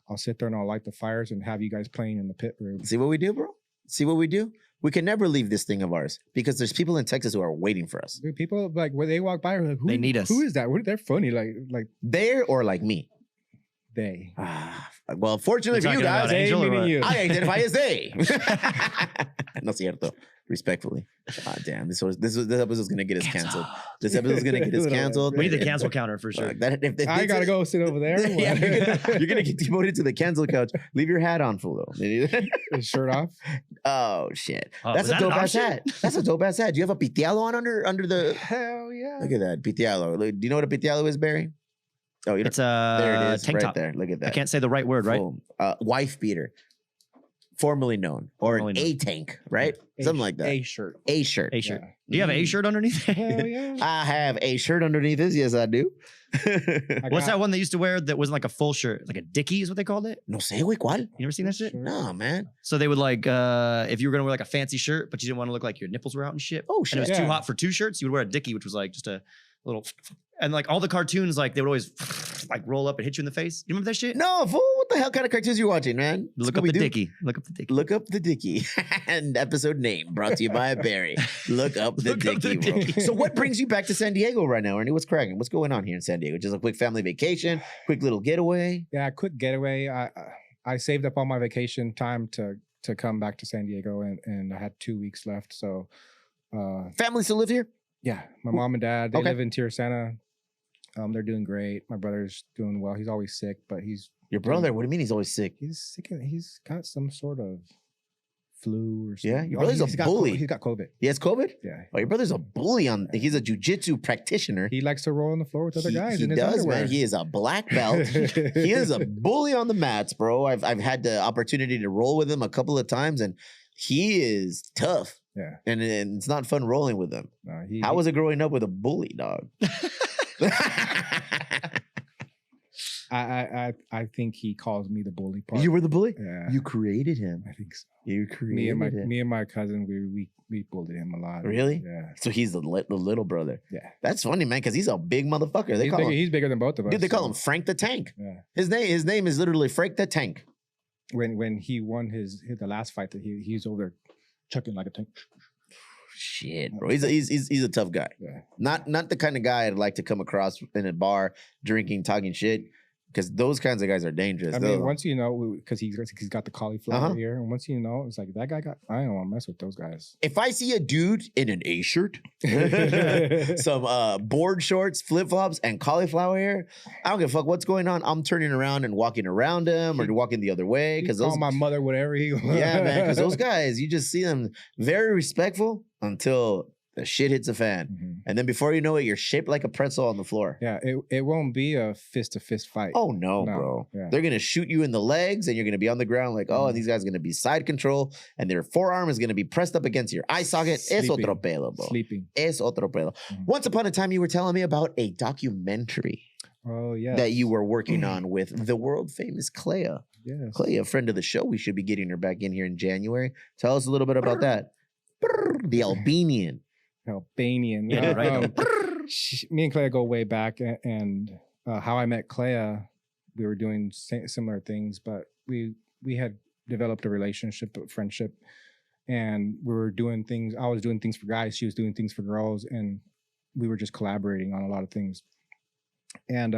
I'll sit there and I'll light the fires and have you guys playing in the pit room. See what we do, bro? See what we do? We can never leave this thing of ours because there's people in Texas who are waiting for us. Dude, people like when they walk by, are like, they need us. Who is that? They're funny. Like there or like me. They. Well, fortunately for you guys, they meaning you. I identify as they. No cierto. Respectfully. Damn, this episode's gonna get us canceled. This episode's gonna get us canceled. We need the cancel counter for sure. I gotta go sit over there. Yeah, you're gonna get demoted to the cancel couch. Leave your hat on, fool. His shirt off. Oh shit! Oh, that's a dope ass hat. That's a dope ass hat. Do you have a pitialo on under the? Hell yeah! Look at that pitialo. Do you know what a pitialo is, Barry? Oh, you don't. It's a there it is, tank right top. there. Look at that. I can't say the right word, right? Wife beater, formerly known, or an A tank, right? Something like that. A shirt. A shirt. A shirt. Yeah. Do you have an A shirt underneath? Hell yeah! I have a shirt underneath this. Yes, I do. What's that one they used to wear that wasn't like a full shirt? Like a dickie is what they called it? No sé, güey, ¿cuál? You never seen that shit? No, man. So they would like, if you were gonna wear like a fancy shirt, but you didn't want to look like your nipples were out and shit. Oh, And shit. it was too hot for two shirts, you would wear a dickie, which was like just a little. And like all the cartoons, like they would always like roll up and hit you in the face. You remember that shit? No, fool. What the hell kind of cartoons you watching, man? Look up the dickie. Look up the dickie. Look up the dickie. And episode name brought to you by Barry. Look up the dickie, bro. So what brings you back to San Diego right now, Ernie? What's cracking? What's going on here in San Diego? Just a quick family vacation, quick little getaway? Yeah, quick getaway. I saved up all my vacation time to come back to San Diego, and I had 2 weeks left. So, Family still live here? yeah, my mom and dad, they Okay. live in Tirisana. They're doing great. My brother's doing well. He's always sick, but he's Your brother? What do you mean he's always sick? sick. He's got some sort of flu or something. Yeah, your brother's a he's bully. He's got COVID. He has COVID? Yeah. Oh, your brother's a bully he's a jujitsu practitioner. He likes to roll on the floor with other guys He in his does, underwear. man. He is a black belt. He is a bully on the mats, bro. I've had the opportunity to roll with him a couple of times, and he is tough. Yeah. And it's not fun rolling with him. No, How was it growing up with a bully, dog? I think he calls me the bully part. You were the bully? Yeah. You created him. I think so. You created him. Me and my cousin, we bullied him a lot. Really? Yeah. So he's the little brother. Yeah. That's funny, man, because he's a big motherfucker. He's bigger than both of us. Dude, they call him Frank the Tank. Yeah. His name is literally Frank the Tank. When he won the last fight that he's over there chucking like a tank. Shit, bro. He's a tough guy. Yeah. Not the kind of guy I'd like to come across in a bar drinking, talking shit. Because those kinds of guys are dangerous. I mean, once you know, because he's got the cauliflower here, and once you know, it's like that guy I don't want to mess with those guys. If I see a dude in an A shirt, some board shorts, flip flops, and cauliflower hair, I don't give a fuck what's going on. I'm turning around and walking around him or walking the other way. Because call my mother whatever he wants. Yeah, man. Because those guys, you just see them very respectful until the shit hits a fan. Mm-hmm. And then before you know it, you're shaped like a pretzel on the floor. Yeah, it won't be a fist-to-fist fight. Oh, no, bro. Yeah. They're going to shoot you in the legs and you're going to be on the ground like, and these guys are going to be side control and their forearm is going to be pressed up against your eye socket. Es otro pelo, bro. Sleeping. Es otro pelo. Mm-hmm. Once upon a time, you were telling me about a documentary Oh, yeah. that you were working on with the world famous Clea. Yes. Clea, a friend of the show. We should be getting her back in here in January. Tell us a little bit about that. The Albanian. Albanian. Yeah, right. Me and Clea go way back, and how I met Clea, we were doing similar things, but we had developed a relationship, a friendship, and we were doing things. I was doing things for guys, she was doing things for girls, and we were just collaborating on a lot of things. And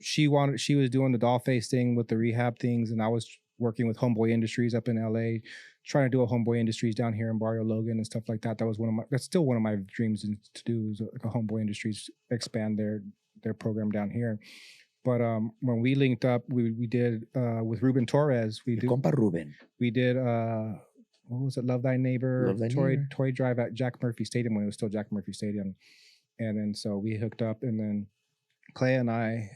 she was doing the doll face thing with the rehab things, and I was working with Homeboy Industries up in LA, trying to do a Homeboy Industries down here in Barrio Logan and stuff like that. That's still one of my dreams to do, is like a Homeboy Industries, expand their program down here. But when we linked up, we did with Ruben Torres. We did what was it? Love Thy Neighbor, Toy Drive at Jack Murphy Stadium when it was still Jack Murphy Stadium. And then so we hooked up, and then Clea and I,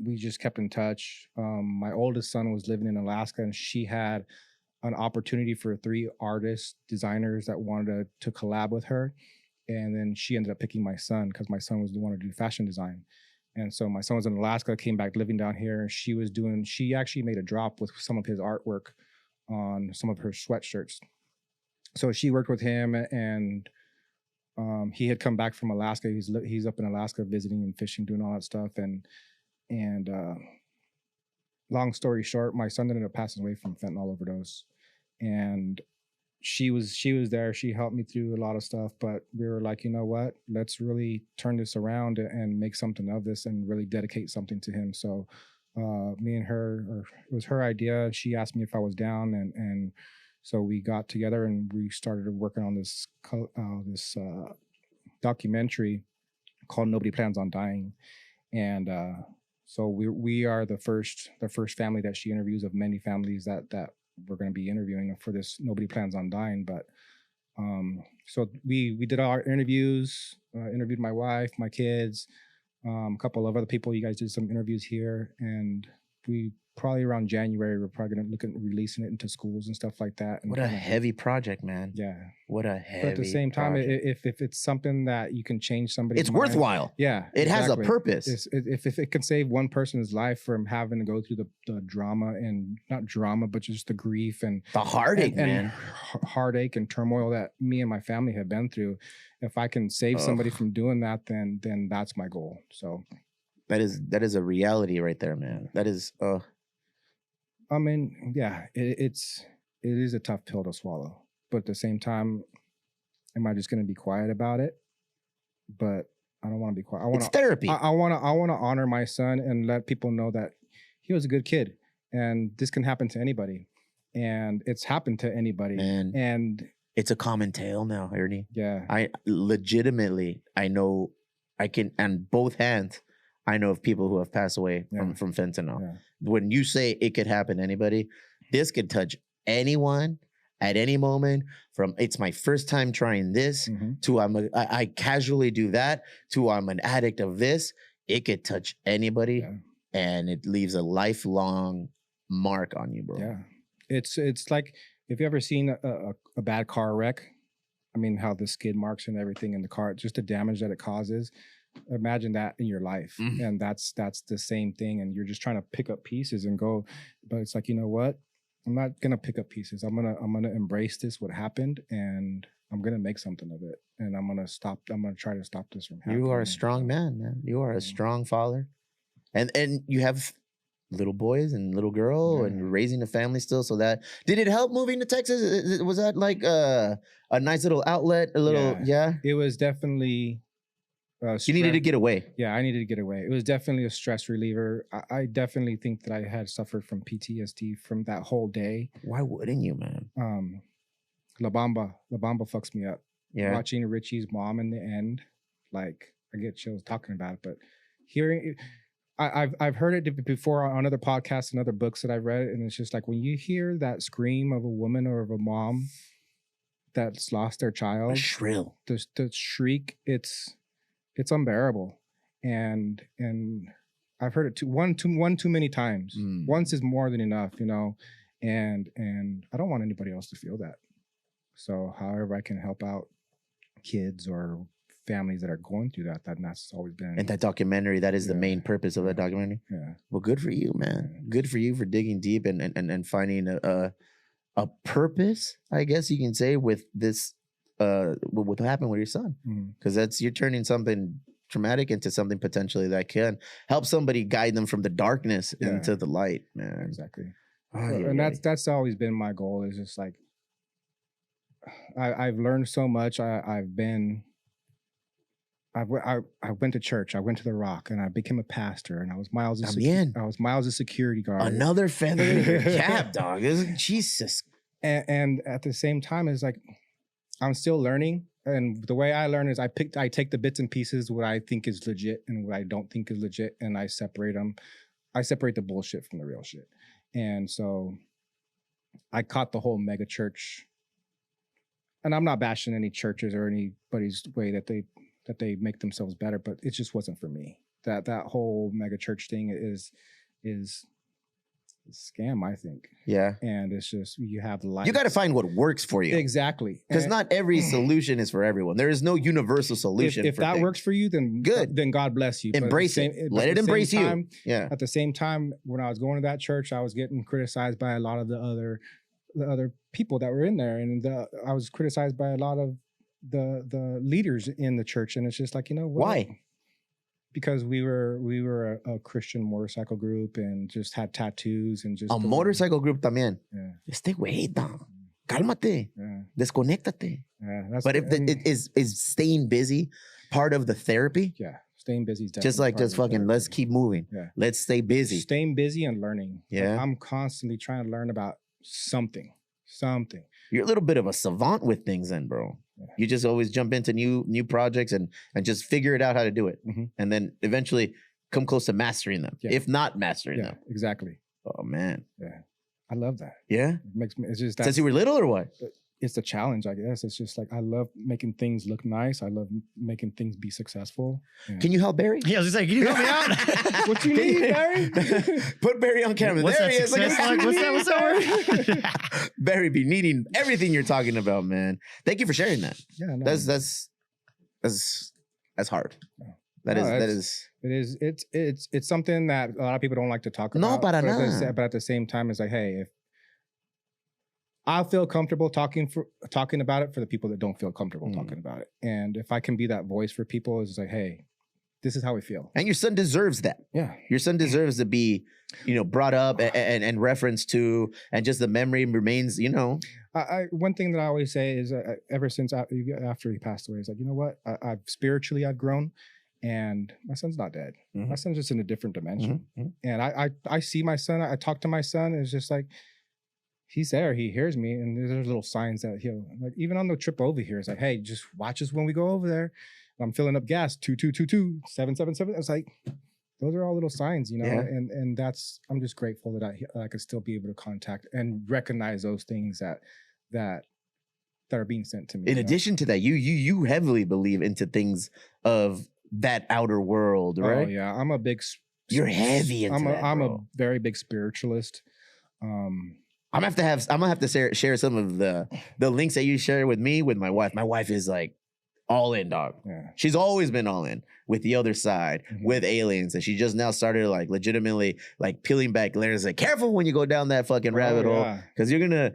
we just kept in touch. My oldest son was living in Alaska, and she had an opportunity for 3 artists, designers that wanted to collab with her. And then she ended up picking my son, because my son was the one to do fashion design. And so my son was in Alaska, came back living down here. She actually made a drop with some of his artwork on some of her sweatshirts. So she worked with him, and he had come back from Alaska. He's up in Alaska visiting and fishing, doing all that stuff. And long story short, my son ended up passing away from fentanyl overdose. And she was there. She helped me through a lot of stuff, but we were like, you know what? Let's really turn this around and make something of this and really dedicate something to him. So me and her, or it was her idea. She asked me if I was down, and so we got together and we started working on this documentary called Nobody Plans on Dying. And so we are the first family that she interviews of many families that we're going to be interviewing for this Nobody Plans on Dying. But so we did our interviews, interviewed my wife, my kids, a couple of other people. You guys did some interviews here, and we probably around January, we're probably going to look at releasing it into schools and stuff like that. And what a heavy project, man. Yeah. What a heavy But at the same time, project. if it's something that you can change somebody's It's mind, worthwhile. Yeah. It has a exactly. purpose. If it can save one person's life from having to go through the drama, and not drama, but just the grief and The heartache, and man. heartache and turmoil that me and my family have been through. If I can save somebody from doing that, then that's my goal. So that is a reality right there, man. That is I mean, yeah, it is a tough pill to swallow, but at the same time, am I just going to be quiet about it? But I don't want to be quiet. it's therapy. I want to honor my son and let people know that he was a good kid, and this can happen to anybody, and it's happened to anybody. Man. And It's a common tale now, Ernie. yeah, I legitimately, I know, I can, on both hands, I know of people who have passed away from fentanyl. Yeah. When you say it could happen to anybody, this could touch anyone at any moment. From it's my first time trying this to I casually do that to I'm an addict of this. It could touch anybody, and it leaves a lifelong mark on you, bro. Yeah, it's like, if you ever seen a bad car wreck, I mean, how the skid marks and everything in the car, just the damage that it causes. Imagine that in your life, and that's the same thing. And you're just trying to pick up pieces and go, but it's like, you know what? I'm not gonna pick up pieces. I'm gonna embrace this, what happened, and I'm gonna make something of it. And I'm gonna try to stop this from happening. You are a strong man. You are a strong father, and you have little boys and little girl, and you're raising a family still. So that did it help moving to Texas? Was that like a nice little outlet? It was definitely. You needed to get away. Yeah, I needed to get away. It was definitely a stress reliever. I definitely think that I had suffered from PTSD from that whole day. Why wouldn't you, man? La Bamba fucks me up. Yeah. Watching Richie's mom in the end, like, I get chills talking about it. But hearing, I've heard it before on other podcasts and other books that I've read, and it's just like, when you hear that scream of a woman or of a mom that's lost their child, shrill, the shriek, it's unbearable, and I've heard it one too many times. Once is more than enough, you know, and I don't want anybody else to feel that. So however I can help out kids or families that are going through that's always been. And that documentary, that is the main purpose of that documentary. Yeah. Well, good for you, man. Good for you for digging deep and finding a purpose, I guess you can say, with this what happened with your son, because you're turning something traumatic into something potentially that can help somebody guide them from the darkness into the light, man. Exactly. And that's always been my goal, is just like, I've learned so much. I went to church. I went to the Rock, and I became a pastor. And I was Miles' security guard. Another feather in your cap, dog. Jesus. And at the same time, it's like I'm still learning. And the way I learn is I take the bits and pieces, what I think is legit and what I don't think is legit, and I separate them. I separate the bullshit from the real shit. And so I caught the whole mega church. And I'm not bashing any churches or anybody's way that they make themselves better, but it just wasn't for me. That whole mega church thing is a scam, I think. Yeah. And it's just, you have the light. You got to find what works for you. Exactly. Because not every solution is for everyone. There is no universal solution. If that works for you, then good. Then God bless you. Embrace it. Let it embrace you. Yeah. At the same time, when I was going to that church, I was getting criticized by a lot of the other people that were in there, and I was criticized by a lot of the leaders in the church, and it's just like, why? Because we were a Christian motorcycle group and just had tattoos and just a motorcycle group también. Yeah. Este güey, cálmate, desconéctate. Yeah, but if is staying busy part of the therapy? Yeah, staying busy is just fucking let's keep moving. Yeah, let's stay busy. Staying busy and learning. Yeah, I'm constantly trying to learn about something. You're a little bit of a savant with things, then, bro. Yeah. You just always jump into new projects and just figure it out how to do it, and then eventually come close to mastering them, if not mastering them. Exactly. Oh man. Yeah, I love that. Yeah, it makes me. It's just since you were little, or what? It's a challenge, I guess. It's just like, I love making things look nice. I love making things be successful. Yeah. Can you help Barry? Yeah, I was gonna say, can you help me out? What you need, Barry? Put Barry on camera. What's there that he is. What's that word? Barry be needing everything you're talking about, man. Thank you for sharing that. Yeah, no. That's hard. No. It's something that a lot of people don't like to talk about. No, para nada. But at the same time, it's like, hey, if I feel comfortable talking about it for the people that don't feel comfortable talking about it. And if I can be that voice for people, it's like, hey, this is how we feel. And your son deserves that. Yeah. Your son deserves to be, brought up and referenced to, and just the memory remains, one thing that I always say is ever since after he passed away, is like, you know what? I've grown, and my son's not dead. My son's just in a different dimension. And I see my son, I talk to my son, and it's just like, he's there, he hears me, and there's little signs that he'll, like, even on the trip over here, it's like, hey, just watch us when we go over there. I'm filling up gas, 2222, 777. It's like, those are all little signs, Yeah. And that's, I'm just grateful that I could still be able to contact and recognize those things that are being sent to me. In addition to that, you heavily believe into things of that outer world, right? Oh yeah, I'm a big. You're heavy into that, I'm a very big spiritualist. I'm gonna have to share some of the links that you share with me with my wife. My wife is like all in, dog. Yeah. She's always been all in with the other side, with aliens, and she just now started like legitimately like peeling back layers. Like, careful when you go down that fucking rabbit hole, because you're gonna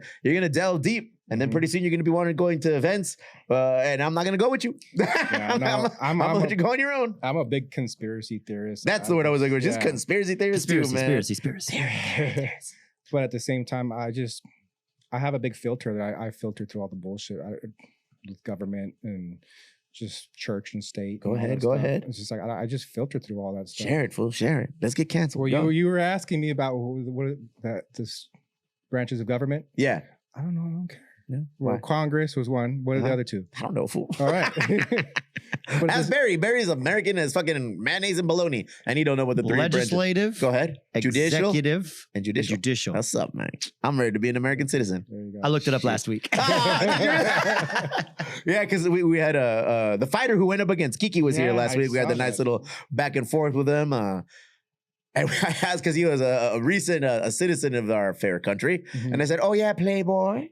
delve deep, and then pretty soon you're gonna be going to events, and I'm not gonna go with you. I'm gonna let you go on your own. I'm a big conspiracy theorist. That's the word I was looking for. Just conspiracy theorist too, man. Conspiracy. But at the same time, I have a big filter that I filter through all the bullshit with government and just church and state. Go ahead. It's just like, I just filter through all that stuff. Share it, fool. Share it. Let's get canceled. Well, you were asking me about this branches of government. Yeah. I don't know. I don't care. Yeah. Well, Congress was one. What are the other two? I don't know, fool. All right. Ask Barry. Barry's American as fucking mayonnaise and bologna, and he don't know what the three legislative. Branches. Go ahead. Executive and judicial. What's up, man? I'm ready to be an American citizen. There you go. I looked it up last week. Yeah, because we had the fighter who went up against Kiki was here last week. We had the nice little back and forth with him. And I asked because he was a recent citizen of our fair country, and I said, "Oh yeah, Playboy.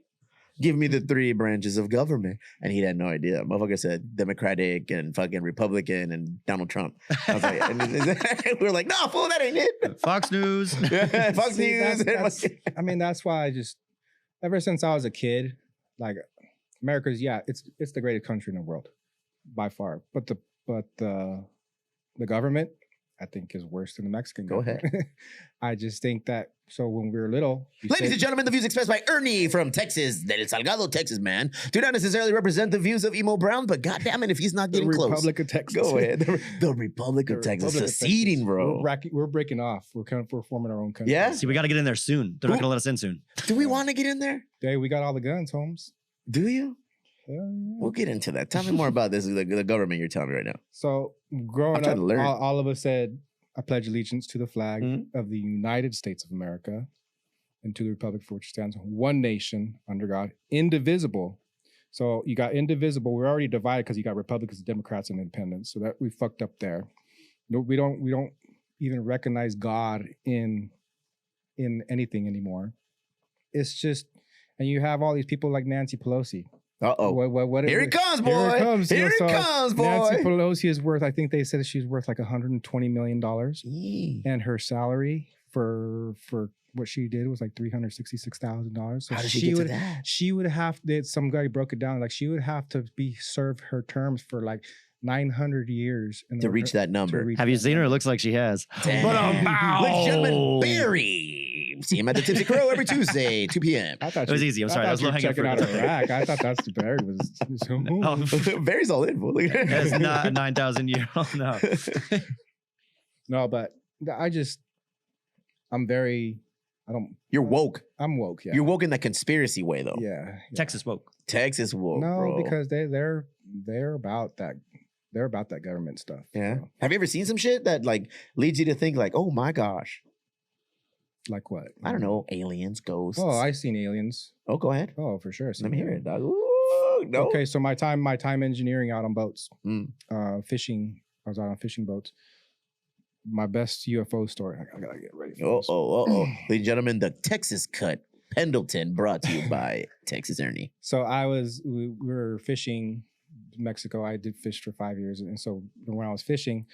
Give me the three branches of government." And he had no idea. Motherfucker said Democratic and fucking Republican and Donald Trump. I was like, and we were like, no, fool, that ain't it. Fox News. Fox News. That's why ever since I was a kid, like, America's it's the greatest country in the world by far. But the government, I think, is worse than the Mexican government. Go ahead. I just think that. So when we were little, ladies and gentlemen, the views expressed by Ernie from Texas, Del Salgado, Texas, man, do not necessarily represent the views of Emo Brown, but goddamn it, if he's not getting close. The Republic of Texas. Go ahead. The Republic of Texas. Seceding, bro. We're breaking off. We're forming our own country. Yeah? See, we got to get in there soon. They're not going to let us in soon. Do we want to get in there? Hey, we got all the guns, Holmes. Do you? Yeah. We'll get into that. Tell me more about this, the government you're telling me right now. So growing trying up, to learn. all of us said, I pledge allegiance to the flag of the United States of America and to the republic for which it stands, one nation under God, indivisible. So you got indivisible. We're already divided because you got Republicans, Democrats, and Independents. So that we fucked up there. No, we don't even recognize God in anything anymore. It's just, and you have all these people like Nancy Pelosi. Uh-oh. Here it comes, boy. Here it comes. Here it comes, boy. Nancy Pelosi is worth, I think they said she's worth like $120 million. And her salary for what she did was like $366,000. So how did she get to that? She would have, some guy broke it down, like she would have to serve her terms for like 900 years to reach that number. Have you seen her? It looks like she has. Damn. Ladies and gentlemen, Barry. See him at the Tipsy Crow every Tuesday, 2 p.m. It was easy. I'm sorry. I was looking checking out a rack. I thought that's Barry was. Barry's all in. That's not a 9,000-year-old. No. No, but You're woke. I'm woke. Yeah. You're woke in that conspiracy way, though. Yeah. Texas woke. Texas woke. No, bro. because they're about that. They're about that government stuff. Yeah. Have you ever seen some shit that like leads you to think like, oh my gosh? Like what? I don't know. Aliens, ghosts. Oh, I've seen aliens. Oh, go ahead. Oh, for sure. Let me hear it, dog. Ooh, no. Okay, so my time engineering out on boats, fishing. I was out on fishing boats. My best UFO story. I gotta get ready for this. Ladies and gentlemen, the Texas Cut Pendleton brought to you by Texas Ernie. So we were fishing Mexico. I did fish for 5 years. And so when I was fishing,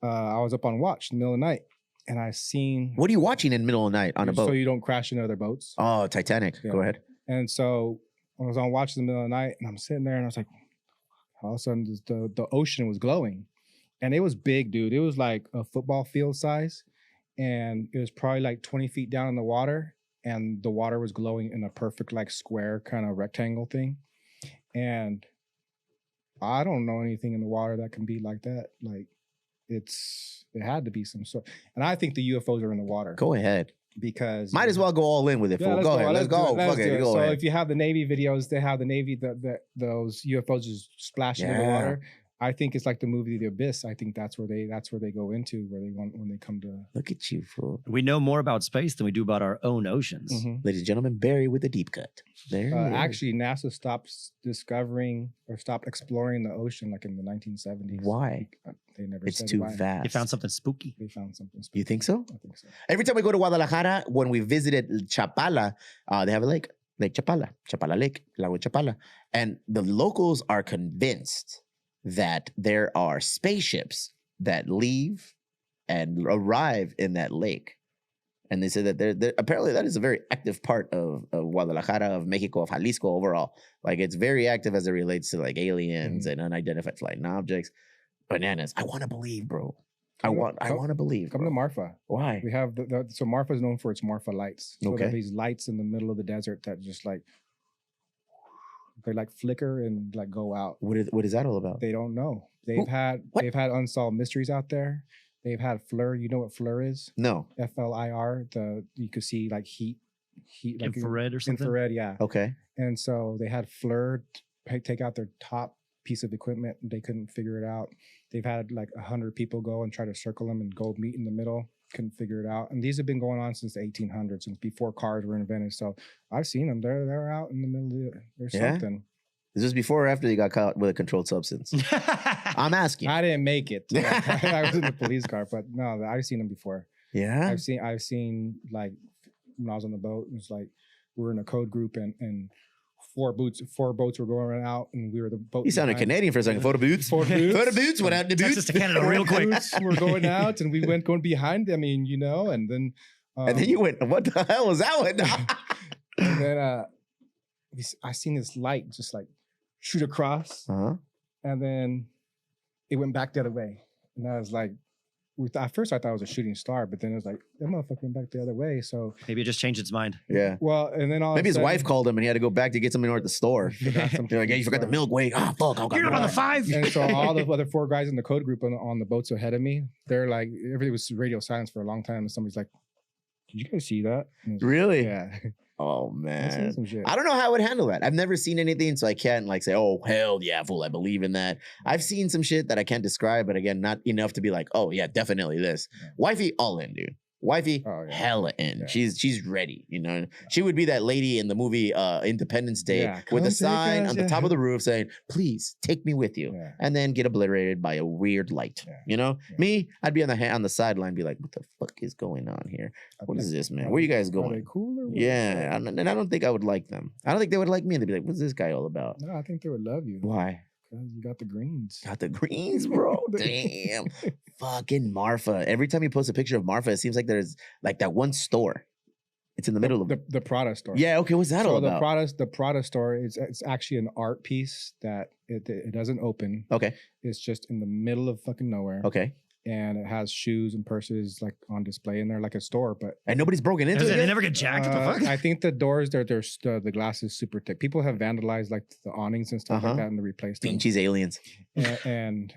I was up on watch in the middle of the night. And I seen... What are you watching in the middle of the night on a boat? So you don't crash into other boats. Oh, Titanic. Yeah. Go ahead. And so I was on watch in the middle of the night, and I'm sitting there, and I was like, all of a sudden, the ocean was glowing. And it was big, dude. It was like a football field size. And it was probably like 20 feet down in the water. And the water was glowing in a perfect like square kind of rectangle thing. And I don't know anything in the water that can be like that. Like it had to be some sort. And I think the UFOs are in the water. Go ahead. Because might as well go all in with it. Yeah, go ahead. Let's go. Fuck it. Go so ahead. if you have the Navy videos, they have the Navy, those UFOs just splashing in the water. I think it's like the movie The Abyss. I think that's where they go into when they come to. Look at you, fool. We know more about space than we do about our own oceans. Mm-hmm. Ladies and gentlemen, Barry with the deep cut. There. Actually, NASA stopped exploring the ocean like in the 1970s. Why? They never. It's said too why. vast. They found something spooky. You think so? I think so. Every time we go to Guadalajara, when we visited Chapala, they have a lake, Lake Chapala, Chapala Lake, Lago Chapala, and the locals are convinced that there are spaceships that leave and arrive in that lake. And they say that they're apparently that is a very active part of Guadalajara, of Mexico, of Jalisco overall. Like it's very active as it relates to like aliens and unidentified flying objects. Bananas. I want to believe, bro. I want to believe. Come to Marfa. Why? We have so Marfa is known for its Marfa lights. So okay. These lights in the middle of the desert that just like they like flicker and like go out. What is that all about? They don't know. They've had unsolved mysteries out there. They've had FLIR. You know what FLIR is? No. FLIR. You could see like heat like infrared or something. Infrared, yeah. Okay. And so they had FLIR take out their top piece of equipment and they couldn't figure it out. They've had like 100 people go and try to circle them and go meet in the middle. Couldn't figure it out. And these have been going on since the 1800s, since before cars were invented. So I've seen them. They're out in the middle of there's something. Is this before or after you got caught with a controlled substance? I'm asking. I didn't make it. I was in the police car, but no, I've seen them before. Yeah. I've seen like when I was on the boat, it was like we're in a code group and four boats were going out and we were the boat. You sounded Canadian for a second. Photo boots. Photo boots. Went out in the boots. Texas to Canada real quick. We're going out and we went going behind them. I mean, you know, and then you went, what the hell was that one? And then I seen this light just like shoot across, and then it went back the other way. And I was like, at first I thought it was a shooting star, but then it was like, that motherfucker went back the other way. So maybe it just changed its mind. Yeah. well, and then all Maybe his of a wife sudden- called him and he had to go back to get something more at the store. Forgot something They're like, yeah, you forgot the milk. Wait, fuck. You're not on the 5. And so all the other 4 guys in the code group on the boats ahead of me, they're like, everything was radio silence for a long time. And somebody's like, did you guys see that? And it was- Really? Yeah. Oh, I seen man. some shit. I don't know how I would handle that. I've never seen anything, so I can't like say, oh, hell yeah, fool, I believe in that. I've seen some shit that I can't describe, but again, not enough to be like, oh, yeah, definitely this. Yeah. Wifey, all in, dude. Wifey, Oh, yeah. hella in. Yeah. She's ready, you know. She would be that lady in the movie Independence Day Yeah, with come a take sign us, on the yeah. top of the roof saying, please take me with you. Yeah. And then get obliterated by a weird light. Yeah. You know? Yeah. Me, I'd be on the sideline, be like, what the fuck is going on here? What is this, man? Are Where you they- guys Are they going? cool or what? Yeah, and I don't think I would like them. I don't think they would like me. They'd be like, "What's this guy all about?" No, I think they would love you. Why? Because you got the greens. Got the greens, bro. Damn, fucking Marfa. Every time you post a picture of Marfa, it seems like there's like that one store. It's in the middle of. the Prada store. Yeah. Okay. What's that so all the about? Prada store is it's actually an art piece that it doesn't open. Okay. It's just in the middle of fucking nowhere. Okay. And it has shoes and purses like on display in there, like a store. But And nobody's broken into it. They yet? never get jacked. What the fuck? I think the doors, the glass is super thick. People have vandalized like the awnings and stuff like that, and they replaced them. Vinci's aliens. and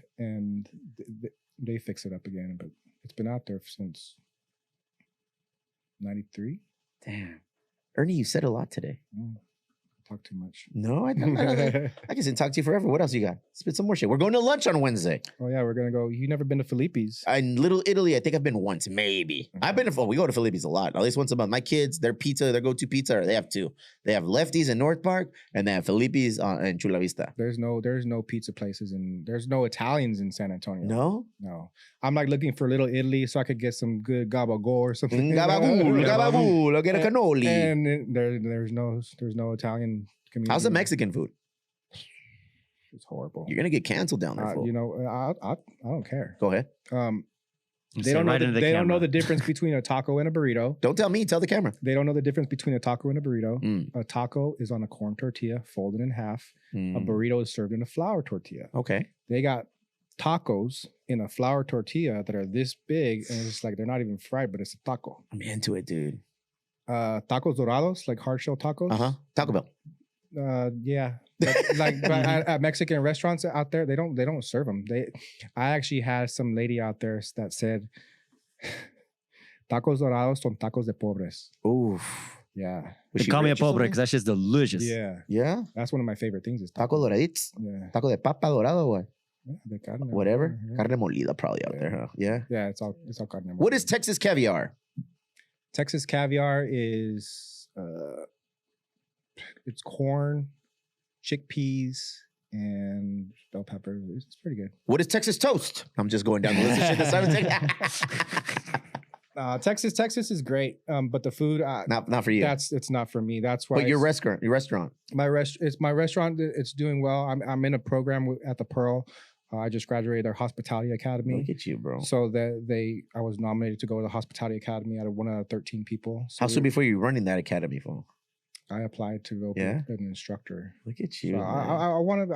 they fix it up again, but it's been out there since '93. Damn, Ernie, you said a lot today. Talk too much. No, I can sit and talk to you forever. What else you got? Spit some more shit. We're going to lunch on Wednesday. Oh yeah, we're gonna go. You never been to Felipe's? In Little Italy, I think I've been once, maybe. I've been to, we go to Felipe's a lot, at least once a month. My kids, their go-to pizza, they have 2. They have Lefties in North Park, and they have Felipe's in Chula Vista. There's no pizza places and there's no Italians in San Antonio. No? I'm like looking for Little Italy so I could get some good gabagool or something. Gabagool, get a cannoli. And there's no Italian community. How's the Mexican food? It's horrible. You're going to get canceled down there, fool. You know, I don't care. Go ahead. They don't know. They don't know the difference between a taco and a burrito. Don't tell me, tell the camera. They don't know the difference between a taco and a burrito. Mm. A taco is on a corn tortilla, folded in half. A Mm. burrito is served in a flour tortilla. Okay. They got tacos in a flour tortilla that are this big, and it's like they're not even fried, but it's a taco. I'm into it, dude. Tacos dorados, like hard shell tacos. Uh-huh. Taco Bell. Yeah. But at Mexican restaurants out there, they don't serve them. I actually had some lady out there that said, "Tacos dorados son tacos de pobres." Oof. Yeah. Was she Call me a rich or pobre something? because that shit's delicious. Yeah. Yeah? That's one of my favorite things is Taco doraditos? Yeah. Taco de papa dorado, what? Yeah, de carne. Whatever. Yeah. Carne molida probably out there, huh? Yeah. Yeah, it's all carne. What is Texas caviar? Texas caviar is it's corn, chickpeas, and bell pepper. It's pretty good. What is Texas toast? I'm just going down the list of shit that's not Texas is great, but the food not for you. it's not for me. That's why. But your restaurant. It's my restaurant. It's doing well. I'm in a program at the Pearl. I just graduated their hospitality academy. Look at you, bro. So that I was nominated to go to the hospitality academy out of one out of 13 people. So How soon before you running that academy for? I applied to go be Yeah? an instructor. Look at you. So man. I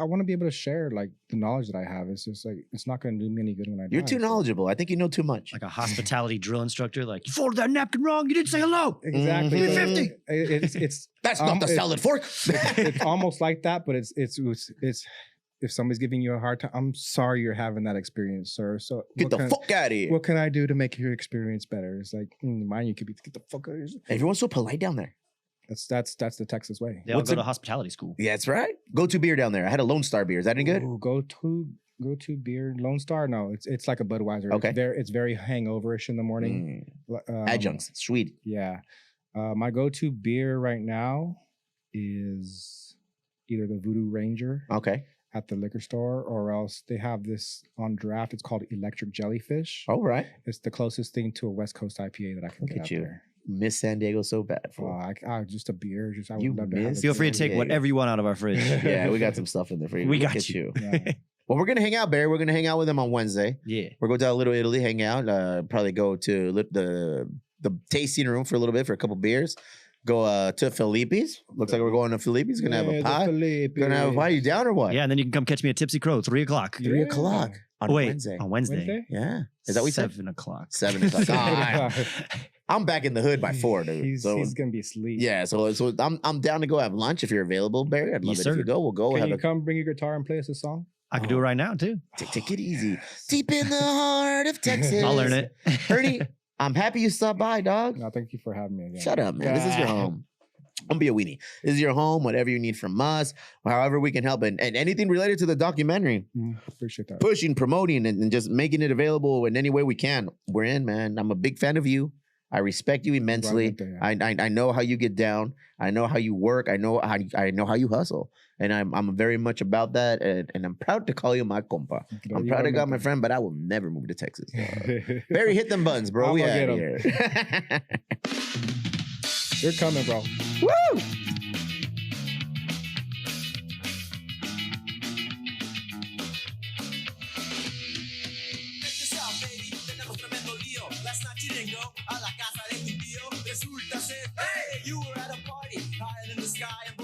want to be able to share like the knowledge that I have. It's just like it's not going to do me any good when I You're die, too so- knowledgeable. I think you know too much. Like a hospitality drill instructor. Like, you folded that napkin wrong. You didn't say hello. Exactly. Mhm. So 50. It's That's not the it's- salad fork. it's almost like that, but it's if somebody's giving you a hard time, I'm sorry you're having that experience, sir. So Get the fuck out of here. what can I do to make your experience better? It's like mine. You could be get the fuck out of here. Everyone's so polite down there. That's the Texas way. They all What's go it- to hospitality school. Yeah, that's right. Go to beer down there. I had a Lone Star beer. Is that any good? Ooh, go to beer Lone Star. No, it's like a Budweiser. Okay. It's very hangoverish in the morning. Adjuncts. Sweet. Yeah. My go-to beer right now is either the Voodoo Ranger Okay. at the liquor store, or else they have this on draft. It's called Electric Jellyfish. All right. It's the closest thing to a West Coast IPA that I can Look get at out you. there. Miss San Diego so bad. Oh, fool. just a beer. I You would love to have miss- a Feel free to beer. take Yeah, whatever you want out of our fridge. Yeah, we got some stuff in there for you. We Look got at you. Yeah. Well, we're gonna hang out, Barry. We're gonna hang out with them on Wednesday. Yeah. We're going to Little Italy, hang out. Probably go to the tasting room for a little bit for a couple beers. go to Felipe's. Looks like we're going to Felipe's. Gonna have a pie. Gonna have a pie. You down or what? Yeah, and then you can come catch me at Tipsy Crow, 3 o'clock. 3 o'clock on Wait, Wednesday. on Wednesday. Yeah. Is that what we said? 7 o'clock. 7 o'clock. I'm back in the hood by 4, dude. He's gonna be asleep. Yeah, so I'm down to go have lunch if you're available, Barry. I'd love Yes, it if you sir. go. We'll go. Can you come bring your guitar and play us a song? I can do it right now, too. Take it easy. Deep in the heart of Texas. I'll learn it. Ernie, I'm happy you stopped by, dog. No, thank you for having me again. Shut up, man. This is your home. Don't be a weenie. This is your home. Whatever you need from us, however we can help, and anything related to the documentary, Appreciate that. pushing, promoting, and just making it available in any way we can. We're in, man. I'm a big fan of you. I respect you immensely. I know how you get down. I know how you work. I know how you hustle, and I'm very much about that. And I'm proud to call you my compa. I'm proud to God, my friend, but I will never move to Texas. Barry, hit them buttons, bro. We out here. You're coming, bro. Woo! Last night you didn't go a la casa de tu tío. Resulta ser, hey, you were at a party higher in the sky and